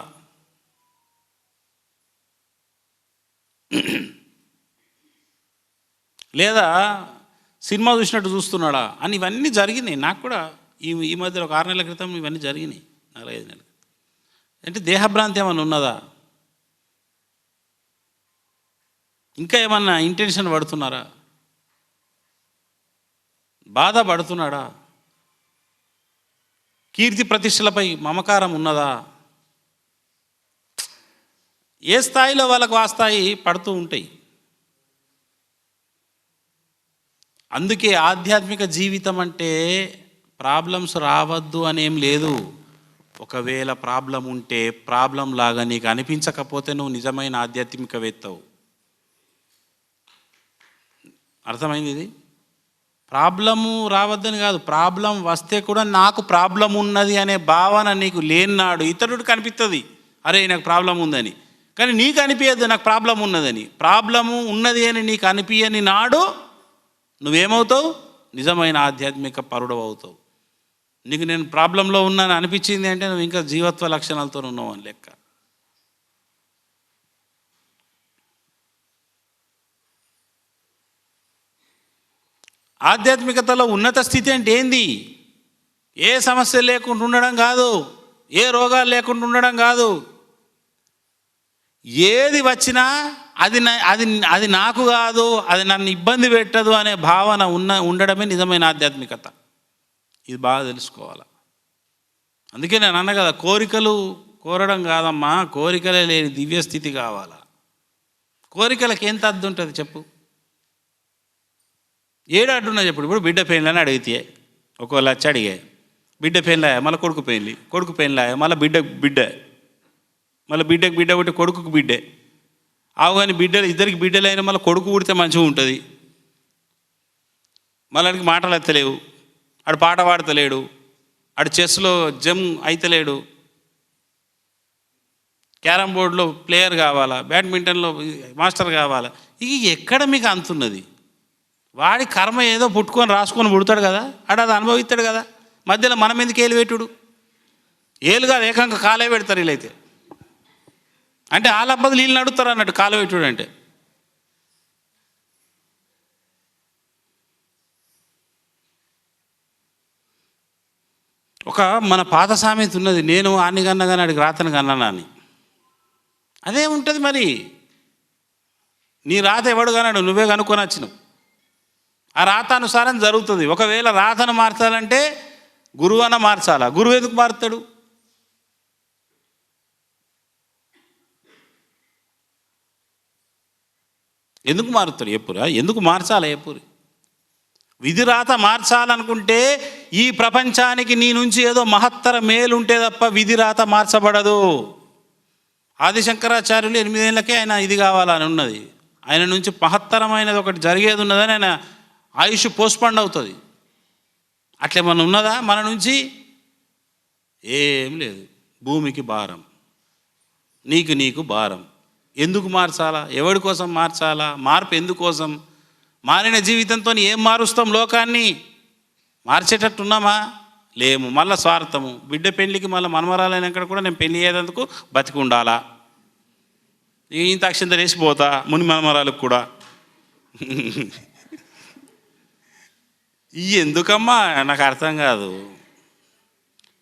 లేదా సినిమా చూసినట్టు చూస్తున్నాడా అని ఇవన్నీ జరిగినాయి. నాకు కూడా ఈ మధ్య ఒక 6 నెలల క్రితం ఇవన్నీ జరిగినాయి, 4-5 నెలలు. అంటే దేహభ్రాంతి ఏమన్నా ఉన్నదా? ఇంకా ఏమన్నా ఇంటెన్షన్ పడుతున్నారా? బాధపడుతున్నాడా? కీర్తి ప్రతిష్టలపై మమకారం ఉన్నదా? ఏ స్థాయిలో వాళ్ళకు ఆ స్థాయి పడుతూ ఉంటాయి. అందుకే ఆధ్యాత్మిక జీవితం అంటే ప్రాబ్లమ్స్ రావద్దు అనేం లేదు. ఒకవేళ ప్రాబ్లం ఉంటే ప్రాబ్లం లాగా నీకు అనిపించకపోతే నువ్వు నిజమైన ఆధ్యాత్మికవేత్తవు. అర్థమైంది? ఇది ప్రాబ్లము రావద్దని కాదు, ప్రాబ్లం వస్తే కూడా నాకు ప్రాబ్లం ఉన్నది అనే భావన నీకు లేనినాడు ఇతరుడు కనిపిస్తుంది, అరే నాకు ప్రాబ్లం ఉందని. కానీ నీకు అనిపించదు నాకు ప్రాబ్లం ఉన్నదని. ప్రాబ్లము ఉన్నది అని నీకు అనిపించని నాడు నువ్వేమవుతావు? నిజమైన ఆధ్యాత్మిక పరుడవు అవుతావు. నీకు నేను ప్రాబ్లంలో ఉన్నాను అనిపించింది అంటే నువ్వు ఇంకా జీవత్వ లక్షణాలతో ఉన్నావు అని లెక్క. ఆధ్యాత్మికతలో ఉన్నత స్థితి అంటే ఏంది? ఏ సమస్య లేకుండా ఉండడం కాదు, ఏ రోగాలు లేకుండా ఉండడం కాదు. ఏది వచ్చినా అది నాకు కాదు, అది నన్ను ఇబ్బంది పెట్టదు అనే భావన ఉండడమే నిజమైన ఆధ్యాత్మికత. ఇది బాగా తెలుసుకోవాలి. అందుకే నేను అన్న కదా, కోరికలు కోరడం కాదమ్మా, కోరికలే లేని దివ్యస్థితి కావాలా. కోరికలకు ఎంత అద్దు ఉంటుంది చెప్పు? ఏడు అడ్డున్నా చెప్పు. ఇప్పుడు బిడ్డ పెయిన్లని అడిగితే ఒకవేళ వచ్చి అడిగే, బిడ్డ పెయిన్లాయ, మళ్ళీ కొడుకు పెయిన్లు, కొడుకు పెయిన్లాయ, మళ్ళీ బిడ్డ, మళ్ళీ బిడ్డకు బిడ్డ పుట్టి కొడుకుకు బిడ్డే. ఆవు కానీ బిడ్డలు ఇద్దరికి బిడ్డలైన మళ్ళీ కొడుకు పుడితే మంచిగా ఉంటుంది. మళ్ళీ వాడికి మాటలు ఎత్తలేవు, ఆడు పాట పాడతలేడు, ఆడు చెస్లో జమ్ అయితలేడు, క్యారమ్ బోర్డులో ప్లేయర్ కావాలా, బ్యాడ్మింటన్లో మాస్టర్ కావాలా. ఇక ఎక్కడ మీకు అంతున్నది? వాడి కర్మ ఏదో పుట్టుకొని రాసుకొని పుడతాడు కదా, ఆడు అది అనుభవిస్తాడు కదా. మధ్యలో మనం ఎందుకు ఏలు పెట్టుడు? ఏలు కాదు, ఏకంగా కాలే పెడతారు వీళ్ళైతే. అంటే వాళ్ళ బదులు వీళ్ళని అడుగుతారు అన్నట్టు కాలు పెట్టుడు అంటే. ఒక మన పాత సామెత ఉన్నది, నేను ఆని కన్నా కానీ అడిగి రాతను కన్నానా అని. అదే ఉంటుంది మరి. నీ రాత ఎవడు కన్నాడు? నువ్వే కనుక్కొని వచ్చినావు. ఆ రాత అనుసారం జరుగుతుంది. ఒకవేళ రాతను మార్చాలంటే గురువు అన్న మార్చాలా. గురువు ఎందుకు మారుతాడు? ఎందుకు మారుతాడు ఎప్పురా? ఎందుకు మార్చాలా ఎప్పుడు? విధి రాత మార్చాలనుకుంటే ఈ ప్రపంచానికి నీ నుంచి ఏదో మహత్తర మేలు ఉంటే తప్ప విధి రాత మార్చబడదు. ఆదిశంకరాచార్యులు 8 ఏళ్ళకే ఆయన ఇది కావాలని ఉన్నది. ఆయన నుంచి మహత్తరమైనది ఒకటి జరిగేది ఉన్నదని ఆయన ఆయుష్ పోస్ట్పోండ్ అవుతుంది. అట్లేమన్నా ఉన్నదా మన నుంచి? ఏం లేదు. భూమికి భారం, నీకు భారం. ఎందుకు మార్చాలా? ఎవడి కోసం మార్చాలా? మార్పు ఎందుకోసం? మారిన జీవితంతో ఏం మారుస్తాం లోకాన్ని? మార్చేటట్టున్నామా? లేము. మళ్ళీ స్వార్థము. బిడ్డ పెళ్ళికి మళ్ళీ మనమరాలైనాక కూడా నేను పెళ్ళి అయ్యేందుకు బతికి ఉండాలా, ఇంత అక్షంతలు వేసిపోతా ముని మనమరాలకు కూడా. ఎందుకమ్మా నాకు అర్థం కాదు.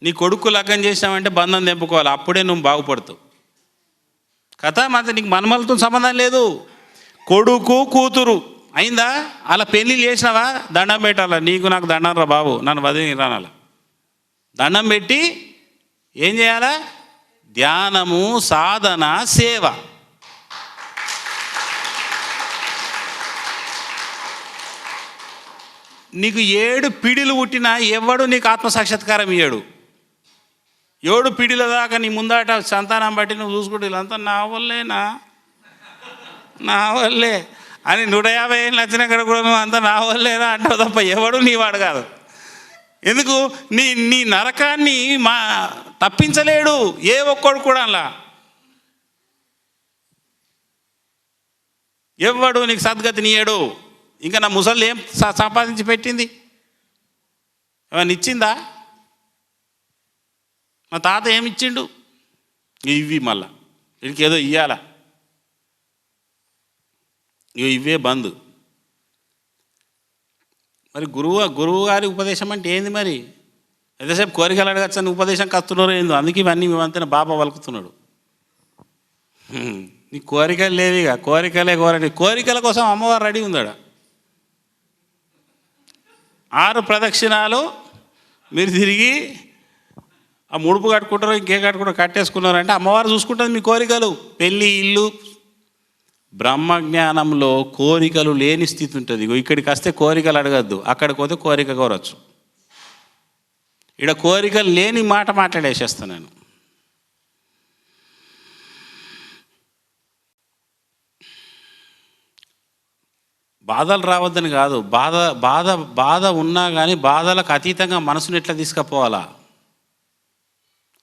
నీ కొడుకు లగ్గం చేసావంటే బంధం తెంపుకోవాలి, అప్పుడే నువ్వు బాగుపడతావు. కథ మాత్రం నీకు మనమలతో సంబంధం లేదు. కొడుకు కూతురు అయిందా, అలా పెళ్ళిళ్ళు చేసినావా, దండం పెట్టాలా. నీకు నాకు దండం రా బాబు, నన్ను వదిలి రానాల. దండం పెట్టి ఏం చేయాలా? ధ్యానము, సాధన, సేవ. నీకు 7 పిడిలు పుట్టినా ఎవడు నీకు ఆత్మసాక్షాత్కారం ఇయ్యాడు. 7 పిడిల దాకా నీ ముందాట సంతానం బట్టి నువ్వు చూసుకుంటే వీళ్ళంతా నా వల్లే అని 150 ఏళ్ళు వచ్చినాక కూడా నువ్వు అంతా నా వల్లేనా అంటావు తప్ప ఎవడు నీవాడు కాదు. ఎందుకు? నీ నరకాన్ని తప్పించలేడు ఏ ఒక్కడు కూడా. అలా ఎవడు నీకు సద్గతినియడు. ఇంకా నా ముసలి ఏం సంపాదించి పెట్టింది? ఏమన్నా ఇచ్చిందా? మా తాత ఏమిచ్చిండు? ఇవి మళ్ళా వీడికి ఏదో ఇయ్యాలా, ఇవే బంద్. మరి గురువు గారి ఉపదేశం అంటే ఏంది? మరి ఎంతసేపు కోరికలు అడగచ్చని ఉపదేశం కస్తున్నారో ఏందో. అందుకే ఇవన్నీ మేమంతా బాబా వలుకుతున్నాడు. నీ కోరికలు లేవిగా, కోరికలే కోరండి. కోరికల కోసం అమ్మవారు రెడీ ఉందాడ. 6 ప్రదక్షిణాలు మీరు తిరిగి ఆ ముడుపు కట్టుకుంటారో ఇంకే కట్టుకుంటారో కట్టేసుకున్నారంటే అమ్మవారు చూసుకుంటుంది మీ కోరికలు. పెళ్ళి, ఇల్లు. బ్రహ్మజ్ఞానంలో కోరికలు లేని స్థితి ఉంటుంది. ఇక్కడికి వస్తే కోరికలు అడగద్దు, అక్కడికి పోతే కోరిక కోరచ్చు. ఇక్కడ కోరికలు లేని మాట మాట్లాడేసేస్తాను నేను. బాధలు రావద్దని కాదు, బాధ ఉన్నా కానీ బాధలకు అతీతంగా మనసుని ఎట్లా తీసుకుపోవాలా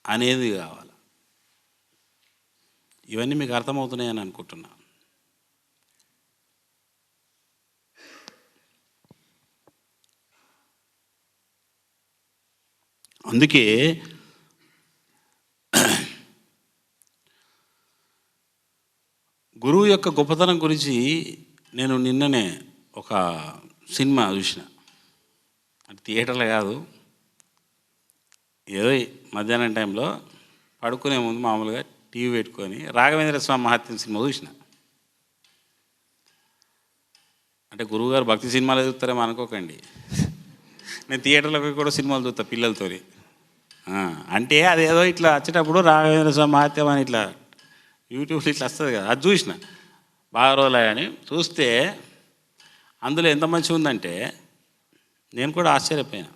అనేది కావాలి. ఇవన్నీ మీకు అర్థమవుతున్నాయని అనుకుంటున్నా. అందుకే గురువు యొక్క గొప్పతనం గురించి నేను నిన్ననే ఒక సినిమా చూసిన. అది థియేటర్లో కాదు, ఏదో మధ్యాహ్నం టైంలో పడుకునే ముందు మామూలుగా టీవీ పెట్టుకొని రాఘవేంద్ర స్వామి మహాత్మ్యం సినిమా చూసిన. అంటే గురువుగారు భక్తి సినిమాలు చూస్తారేమో అనుకోకండి, నేను థియేటర్లోకి కూడా సినిమాలు చూస్తా పిల్లలతో. అంటే అదేదో ఇట్లా వచ్చేటప్పుడు రాఘవేంద్ర స్వామి మహాత్మ్యం అని ఇట్లా యూట్యూబ్లో ఇట్లా వస్తుంది కదా, అది చూసిన బాగా రోజులు అని చూస్తే అందులో ఎంత మంచిగా ఉందంటే నేను కూడా ఆశ్చర్యపోయాను.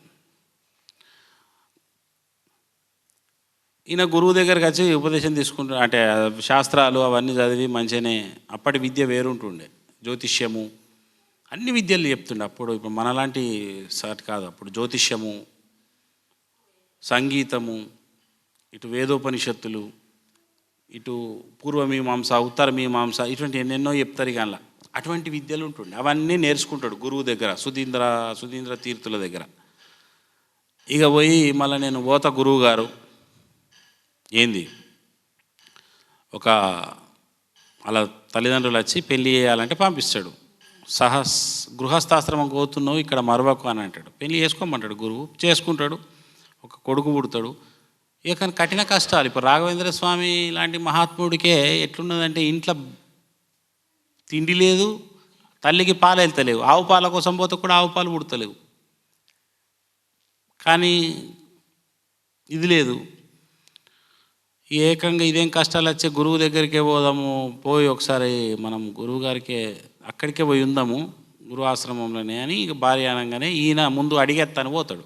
ఈయన గురువు దగ్గరికి వచ్చి ఉపదేశం తీసుకుంటాడు, అంటే శాస్త్రాలు అవన్నీ చదివి మంచిగానే, అప్పటి విద్య వేరుంటుండే, జ్యోతిష్యము అన్ని విద్యలు చెప్తుండే అప్పుడు. ఇప్పుడు మనలాంటి సాటి కాదు, అప్పుడు జ్యోతిష్యము, సంగీతము, ఇటు వేదోపనిషత్తులు, ఇటు పూర్వమీమాంస, ఉత్తరమీమాంస, ఇటువంటి ఎన్నెన్నో చెప్తారు. ఇక అటువంటి విద్యలు ఉంటుండే, అవన్నీ నేర్చుకుంటాడు గురువు దగ్గర, సుధీంద్ర తీర్థుల దగ్గర. ఇక పోయి మళ్ళీ నేను పోత గురువు గారు ఏంది ఒక అలా తల్లిదండ్రులు వచ్చి పెళ్ళి చేయాలంటే పంపిస్తాడు. గృహస్థాశ్రమం పోతున్నావు ఇక్కడ మరవకు అని అంటాడు. పెళ్ళి చేసుకోమంటాడు గురువు, చేసుకుంటాడు, ఒక కొడుకు పుడతాడు. ఇక కానీ కఠిన కష్టాలు. ఇప్పుడు రాఘవేంద్ర స్వామి లాంటి మహాత్ముడికే ఎట్లున్నదంటే ఇంట్లో తిండి లేదు, తల్లికి పాలు వెళ్తలేవు, ఆవు పాల కోసం పోతే కూడా ఆవు పాలు పుడతలేవు, కానీ ఇది లేదు. ఏకంగా ఇదేం కష్టాలు వచ్చే గురువు దగ్గరికే పోదాము, పోయి ఒకసారి మనం గురువు గారికి అక్కడికే పోయి ఉందాము గురు ఆశ్రమంలోనే అని ఇక భార్య అనగానే ఈయన ముందు అడిగేస్తాను పోతాడు.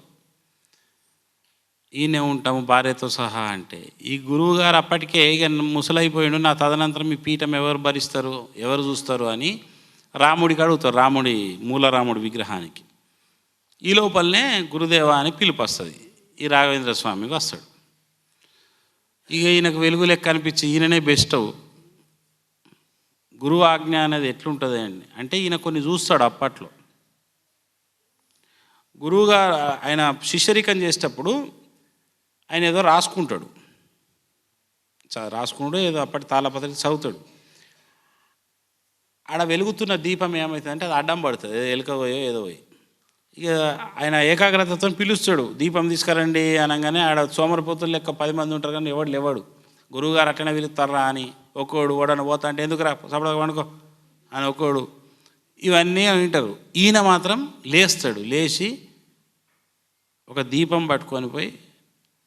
ఈయనే ఉంటాము భార్యతో సహా అంటే, ఈ గురువు గారు అప్పటికే ఇక ముసలైపోయాడు, నా తదనంతరం ఈ పీఠం ఎవరు భరిస్తారు, ఎవరు చూస్తారు అని రాముడికి అడుగుతారు, మూల రాముడి విగ్రహానికి. ఈ లోపలనే గురుదేవ అని పిలుపు వస్తుంది, ఈ రాఘవేంద్ర స్వామికి వస్తాడు. ఇక ఈయనకు వెలుగు లెక్క అనిపించి ఈయననే బెస్ట్. గురువు ఆజ్ఞ అనేది ఎట్లుంటుంది అండి అంటే, ఈయన కొన్ని చూస్తాడు అప్పట్లో. గురువుగారు ఆయన శిష్యరికం చేసేటప్పుడు ఆయన ఏదో రాసుకుంటాడు ఏదో అప్పటి తాళపత్రి చదువుతాడు. ఆడ వెలుగుతున్న దీపం ఏమవుతుందంటే అది అడ్డం పడుతుంది, ఎలుక పోయో ఏదో పోయి. ఇక ఆయన ఏకాగ్రతతో పిలుస్తాడు, దీపం తీసుకురండి అనగానే ఆడ సోమరిపోతులు లెక్క 10 మంది ఉంటారు, కానీ ఎవడు లేవాడు. గురువుగారు అట్టనే పిలుస్తారా అని ఒక్కోడు ఓడన పోతా అంటే ఎందుకు రా సపడగా వండుకో అని ఒక్కోడు, ఇవన్నీ వింటారు. ఈయన మాత్రం లేస్తాడు, లేచి ఒక దీపం పట్టుకొని పోయి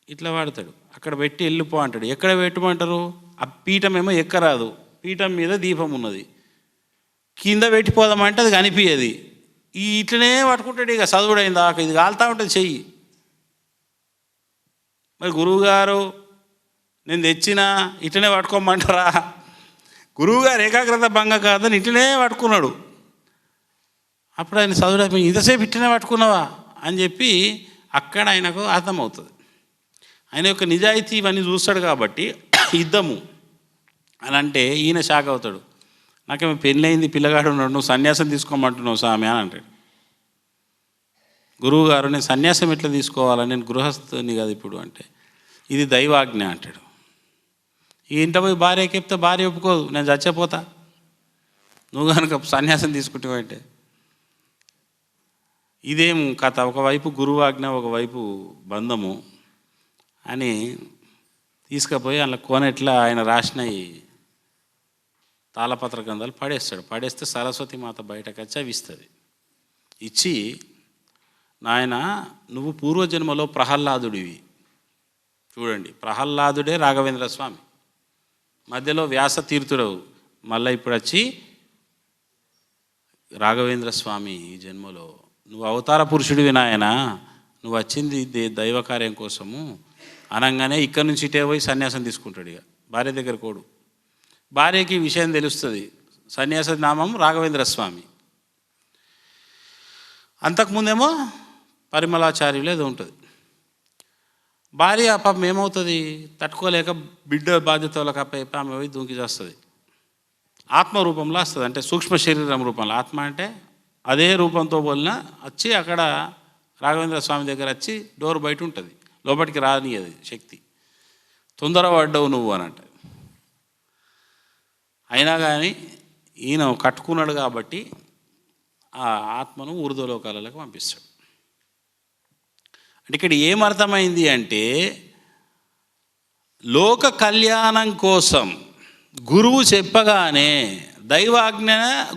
ఇట్లా వాడతాడు, అక్కడ పెట్టి వెళ్ళిపో అంటాడు. ఎక్కడ పెట్టమంటారు, ఆ పీఠం ఏమో ఎక్కరాదు, పీఠం మీద దీపం ఉన్నది, కింద పెట్టిపోదామంటే అది కనిపించేది. ఇట్లనే పట్టుకుంటాడు. ఇక చదువుడైంది దాకా ఇది కాలుతూ ఉంటుంది చెయ్యి. మరి గురువుగారు నేను తెచ్చినా ఇట్లనే పట్టుకోమంటారా? గురువుగారు ఏకాగ్రత భంగ కాదని ఇట్లనే పట్టుకున్నాడు. అప్పుడు ఆయన చదువుడైపోయి ఇంతసేపు ఇట్లనే పట్టుకున్నావా అని చెప్పి అక్కడ ఆయనకు అర్థమవుతుంది. ఆయన యొక్క నిజాయితీ ఇవన్నీ చూస్తాడు కాబట్టి యుద్ధము అని అంటే ఈయన షాక్ అవుతాడు. నాకేమో పెళ్ళయింది, పిల్లగాడు ఉన్నాడు, నువ్వు సన్యాసం తీసుకోమంటున్నావు స్వామి అని అంటాడు. గురువుగారు నేను సన్యాసం ఎట్లా తీసుకోవాలని, నేను గృహస్థుని కదా ఇప్పుడు అంటే, ఇది దైవాజ్ఞ అంటాడు. ఈ ఇంట పోయి భార్యకి చెప్తే భార్య ఒప్పుకోదు, నేను చచ్చిపోతా నువ్వు కనుక సన్యాసం తీసుకుంటావంటే. ఇదేం కథ, ఒకవైపు గురువాజ్ఞ ఒకవైపు బంధము అని తీసుకుపోయి అలా కోనెట్లా ఆయన రాసిన ఈ తాళపత్ర గ్రంథాలు పడేస్తాడు. పడేస్తే సరస్వతి మాత బయటకు వచ్చి అవి ఇస్తుంది. ఇచ్చి నాయన నువ్వు పూర్వజన్మలో ప్రహ్లాదుడివి, చూడండి ప్రహ్లాదుడే రాఘవేంద్ర స్వామి, మధ్యలో వ్యాస తీర్థుడవు, మళ్ళీ ఇప్పుడు వచ్చి రాఘవేంద్ర స్వామి ఈ జన్మలో నువ్వు అవతార పురుషుడివి నాయన, నువ్వు వచ్చింది దైవ కార్యం కోసము అనగానే ఇక్కడి నుంచి ఇటే పోయి సన్యాసం తీసుకుంటాడు. ఇక భార్య దగ్గర కోడు, భార్యకి విషయం తెలుస్తుంది, సన్యాస నామం రాఘవేంద్ర స్వామి. అంతకుముందేమో పరిమళాచార్యులు ఏదో ఉంటుంది. భార్య పాపం ఏమవుతుంది, తట్టుకోలేక బిడ్డ బాధ్యతలకు అప్పైపు ఆమె పోయి దూకి చేస్తుంది. ఆత్మరూపంలో వస్తుంది, అంటే సూక్ష్మ శరీరం రూపంలో. ఆత్మ అంటే అదే రూపంతో పోలిన వచ్చి అక్కడ రాఘవేంద్ర స్వామి దగ్గర వచ్చి డోర్ బయట ఉంటుంది, లోపలికి రానియది శక్తి. తొందరపడ్డావు నువ్వు అని అంటే, అయినా కానీ ఈయన కట్టుకున్నాడు కాబట్టి ఆ ఆత్మను ఊర్ధ్వలోకాలకు పంపిస్తాడు. అంటే ఇక్కడ ఏమర్థమైంది అంటే లోక కళ్యాణం కోసం గురువు చెప్పగానే దైవాజ్ఞ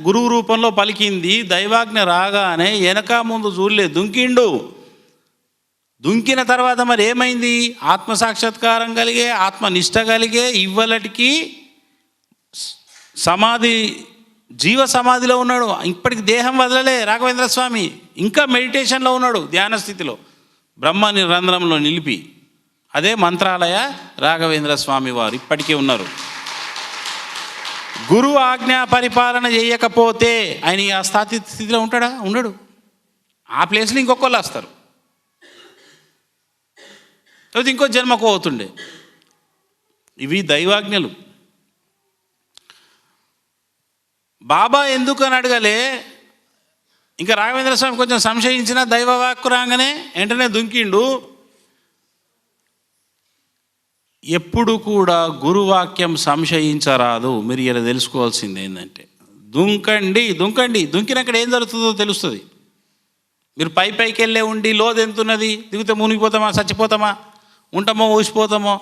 గురువు రూపంలో పలికింది. దైవాజ్ఞ రాగానే వెనక ముందు చూడలేదు, దుంకిండు. దుంకిన తర్వాత మరి ఏమైంది? ఆత్మసాక్షాత్కారం కలిగే, ఆత్మనిష్ట కలిగే, ఇవ్వలటికి సమాధి, జీవ సమాధిలో ఉన్నాడు. ఇప్పటికి దేహం వదలలే రాఘవేంద్ర స్వామి, ఇంకా మెడిటేషన్లో ఉన్నాడు, ధ్యాన స్థితిలో బ్రహ్మ రంధ్రంలో నిలిపి. అదే మంత్రాలయ రాఘవేంద్ర స్వామి వారు ఇప్పటికే ఉన్నారు. గురువు ఆజ్ఞా పరిపాలన చేయకపోతే ఆయన ఆ స్థితిలో ఉంటాడా? ఉండడు. ఆ ప్లేస్లో ఇంకొకళ్ళు వస్తారు, తర్వాత ఇంకో జన్మకు అవుతుండే. ఇవి దైవాజ్ఞలు. బాబా ఎందుకు అని అడగలే. ఇంకా రాఘవేంద్ర స్వామి కొంచెం సంశయించిన దైవవాక్కు రాగానే వెంటనే దుంకిండు. ఎప్పుడు కూడా గురువాక్యం సంశయించరాదు. మీరు ఇలా తెలుసుకోవాల్సింది ఏంటంటే దుంకండి, దుంకండి. దుంకినక్కడ ఏం జరుగుతుందో తెలుస్తుంది. మీరు పైకి వెళ్ళే ఉండి లోతు ఎంతున్నది, దిగితే మునిగిపోతామా, చచ్చిపోతామా, ఉంటామో ఊసిపోతామో.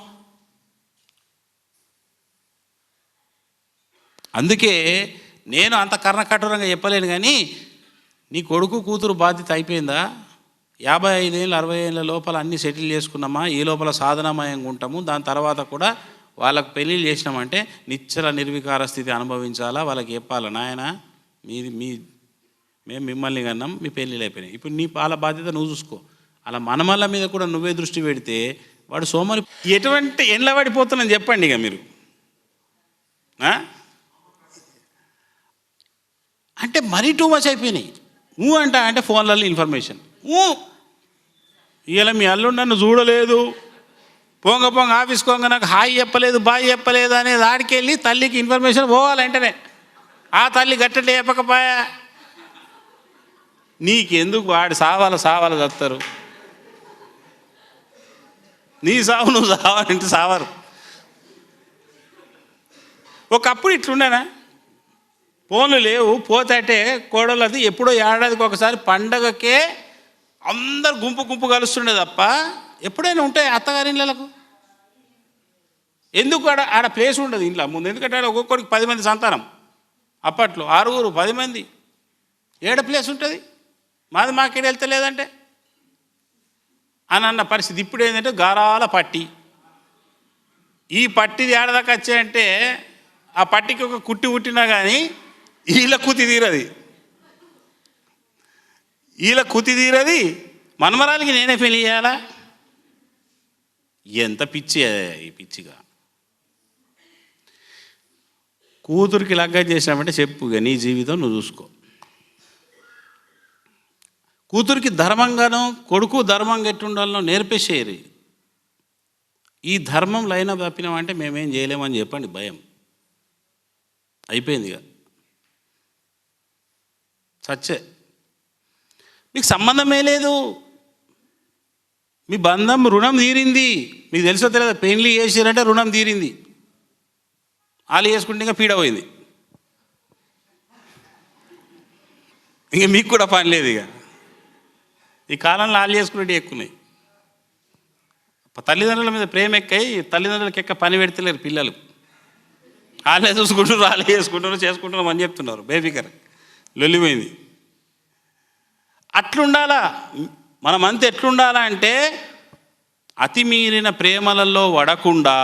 అందుకే నేను అంత కర్ణకఠోరంగా చెప్పలేను, కానీ నీ కొడుకు కూతురు బాధ్యత అయిపోయిందా? 55 ఏళ్ళు 60 ఏళ్ళ లోపల అన్నీ సెటిల్ చేసుకున్నామా, ఈ లోపల సాధనామయంగా ఉంటాము, దాని తర్వాత కూడా వాళ్ళకు పెళ్ళిళ్ళు చేసినామంటే నిశ్చల నిర్వికార స్థితి అనుభవించాలా, వాళ్ళకి చెప్పాలా, నాయన మేము మిమ్మల్ని కన్నాం, మీ పెళ్ళిళ్ళు అయిపోయినాయి, ఇప్పుడు నీ పాల బాధ్యత నువ్వు చూసుకో. అలా మనమల్ల మీద కూడా నువ్వే దృష్టి పెడితే వాడు సోమరి ఎటువంటి ఎండ్ల పడిపోతున్నాను చెప్పండి. ఇక మీరు అంటే మరీ టూ మచ్ అయిపోయినాయి. అంటే ఫోన్లలో ఇన్ఫర్మేషన్. ఇలా మీ అల్లుడు నన్ను చూడలేదు, పొంగ ఆఫీస్ పోంగ నాకు హాయి చెప్పలేదు, బాయ్ చెప్పలేదు అనేది ఆడికి వెళ్ళి తల్లికి ఇన్ఫర్మేషన్ పోవాలి వెంటనే. ఆ తల్లి గట్టంటే చెప్పకపోయా నీకెందుకు? వాడు సావాలి చస్తారు. నీ సావు నువ్వు సావాలంటే సావరు. ఒకప్పుడు ఇట్లుండేనా? ఫోన్లు లేవు, పోతే కోడలది ఎప్పుడో ఏడాదికి ఒకసారి పండగకే అందరు గుంపు కలుస్తుండే తప్ప ఎప్పుడైనా ఉంటాయి అత్తగారిళ్ళకు. ఎందుకు ఆడ ప్లేస్ ఉండదు ఇంట్లో ముందు. ఎందుకంటే ఆడ ఒక్కొక్కడికి 10 మంది సంతానం. అప్పట్లో 6 10 మంది ఏడ ప్లేస్ ఉంటుంది? మాకేడ వెళ్తలేదంటే అని అన్న పరిస్థితి. ఇప్పుడు ఏంటంటే గారాల పట్టి. ఈ పట్టిది ఏడదాకా వచ్చాయంటే ఆ పట్టికి ఒక కుట్టి పుట్టినా కానీ వీళ్ళ కుతి తీరది. మనమరాలకి నేనే పెళ్లి చేయాలా? ఎంత పిచ్చి ఈ పిచ్చిగా. కూతురికి లగ్గం చేసినామంటే చెప్పుగా నీ జీవితం నువ్వు చూసుకో. కూతురికి ధర్మంగానో కొడుకు ధర్మంగా ఎట్టుండాలనో నేర్పేసేయరు. ఈ ధర్మం లైన తప్పినామంటే మేమేం చేయలేమని చెప్పండి. భయం అయిపోయింది. ఇక సచ్చే, మీకు సంబంధమే లేదు. మీ బంధం రుణం తీరింది. మీకు తెలుసో తెలియదు, పెళ్లి చేసారంటే రుణం తీరింది. వాళ్ళు చేసుకుంటే ఇంకా పీడ పోయింది. ఇంక మీకు కూడా పని లేదు. ఇక ఈ కాలంలో వాళ్ళు చేసుకునేవి ఎక్కున్నాయి. తల్లిదండ్రుల మీద ప్రేమ ఎక్కాయి, తల్లిదండ్రులకి ఎక్క పని పెడతలేరు పిల్లలు. వాళ్ళే చూసుకుంటారు, వాళ్ళే చేసుకుంటున్నారు అని చెప్తున్నారు. బేఫికర్ లొల్లిపోయింది. అట్లుండాలా మనమంతా. ఎట్లుండాలా అంటే అతిమీరిన ప్రేమలలో వడకుండా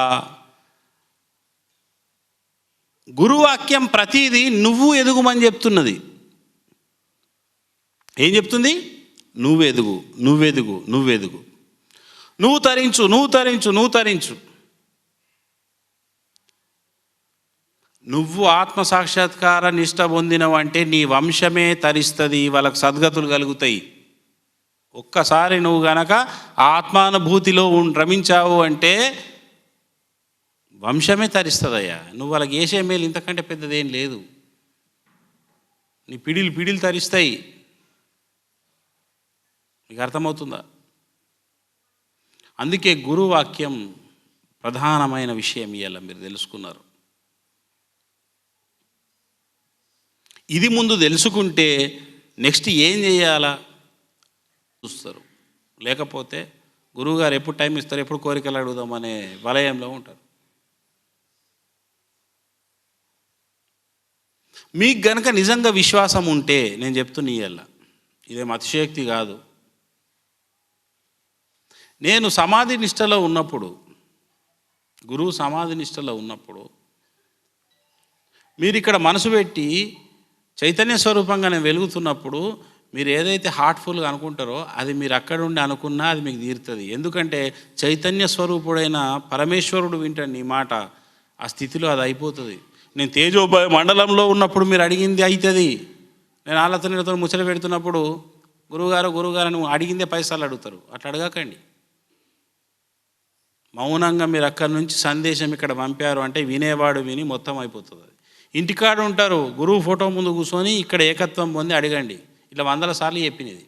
గురువాక్యం ప్రతీది నువ్వు ఎదుగుమని చెప్తున్నది. ఏం చెప్తుంది? నువ్వెదుగు, నువ్వు తరించు. నువ్వు ఆత్మసాక్షాత్కార నిష్ట పొందినవంటే నీ వంశమే తరిస్తుంది, వాళ్ళకు సద్గతులు కలుగుతాయి. ఒక్కసారి నువ్వు గనక ఆత్మానుభూతిలో రమించావు అంటే వంశమే తరిస్తుందయ్యా. నువ్వు వాళ్ళకి వేసే మేలు ఇంతకంటే పెద్దదేం లేదు. నీ పిడిలు తరిస్తాయి. మీకు అర్థమవుతుందా? అందుకే గురువాక్యం ప్రధానమైన విషయం. ఇవాళ మీరు తెలుసుకున్నారు. ఇది ముందు తెలుసుకుంటే నెక్స్ట్ ఏం చేయాలా చూస్తారు. లేకపోతే గురువుగారు ఎప్పుడు టైం ఇస్తారు, ఎప్పుడు కోరికలు అడుగుదామనే వలయంలో ఉంటారు. మీకు గనక నిజంగా విశ్వాసం ఉంటే నేను చెప్తున్నా ఇయ్యాల, ఇదేం అతిశయోక్తి కాదు. నేను సమాధి నిష్టలో ఉన్నప్పుడు, గురువు సమాధి నిష్టలో ఉన్నప్పుడు మీరు ఇక్కడ మనసు పెట్టి చైతన్య స్వరూపంగా నేను వెలుగుతున్నప్పుడు మీరు ఏదైతే హార్ట్ఫుల్గా అనుకుంటారో అది మీరు అక్కడ ఉండి అనుకున్నా అది మీకు తీరుతుంది. ఎందుకంటే చైతన్య స్వరూపుడైన పరమేశ్వరుడు వింటాడు నీ మాట. ఆ స్థితిలో అది అయిపోతుంది. నేను మండలంలో ఉన్నప్పుడు మీరు అడిగింది అవుతుంది. నేను వాళ్ళతో ముచ్చట పెడుతున్నప్పుడు గురువుగారు నువ్వు అడిగిందే పైసలు అడుగుతారు. అట్లా అడగకండి. మౌనంగా మీరు అక్కడి నుంచి సందేశం ఇక్కడ పంపారు అంటే వినేవాడు విని మొత్తం అయిపోతుంది. అది ఇంటికాడ ఉంటారు, గురువు ఫోటో ముందు కూర్చొని ఇక్కడ ఏకత్వం పొంది అడగండి. ఇట్లా 100 సార్లు చెప్పినది.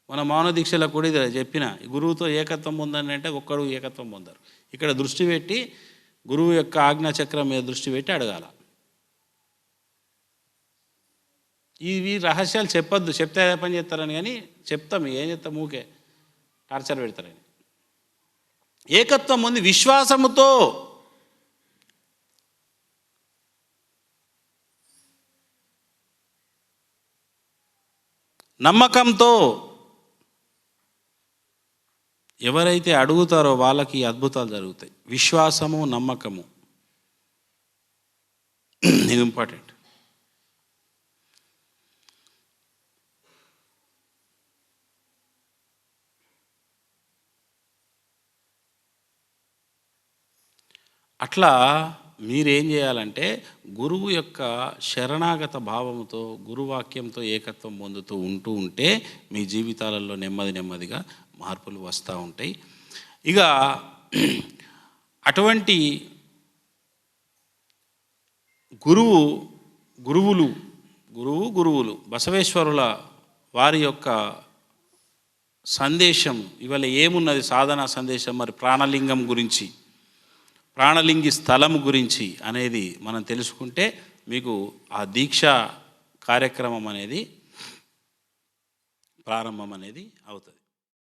మన మౌన దీక్షలో కూడా ఇది చెప్పిన, గురువుతో ఏకత్వం పొందని అంటే ఒక్కడు ఏకత్వం పొందారు. ఇక్కడ దృష్టి పెట్టి గురువు యొక్క ఆజ్ఞాచక్రం మీద దృష్టి పెట్టి అడగాల. ఇవి రహస్యాలు చెప్పొద్దు, చెప్తే అదే పని చేస్తారని. కానీ చెప్తాం, ఏం చెప్తాం, ఊకే టార్చర్ పెడతారని. ఏకత్వం ఉంది విశ్వాసముతో, నమ్మకంతో. ఎవరైతే అడుగుతారో వాళ్ళకి అద్భుతాలు జరుగుతాయి. విశ్వాసము, నమ్మకము, ఇది ఇంపార్టెంట్. అట్లా మీరేం చేయాలంటే గురువు యొక్క శరణాగత భావంతో, గురువాక్యంతో ఏకత్వం పొందుతూ ఉంటే మీ జీవితాలలో నెమ్మదిగా మార్పులు వస్తూ ఉంటాయి. ఇక అటువంటి గురువులు బసవేశ్వరుల వారి యొక్క సందేశం ఇవాళ ఏమున్నది, సాధనా సందేశం. మరి ప్రాణలింగం గురించి, ప్రాణలింగి స్థలం గురించి అనేది మనం తెలుసుకుంటే మీకు ఆ దీక్ష కార్యక్రమం అనేది ప్రారంభం అనేది అవుతుంది.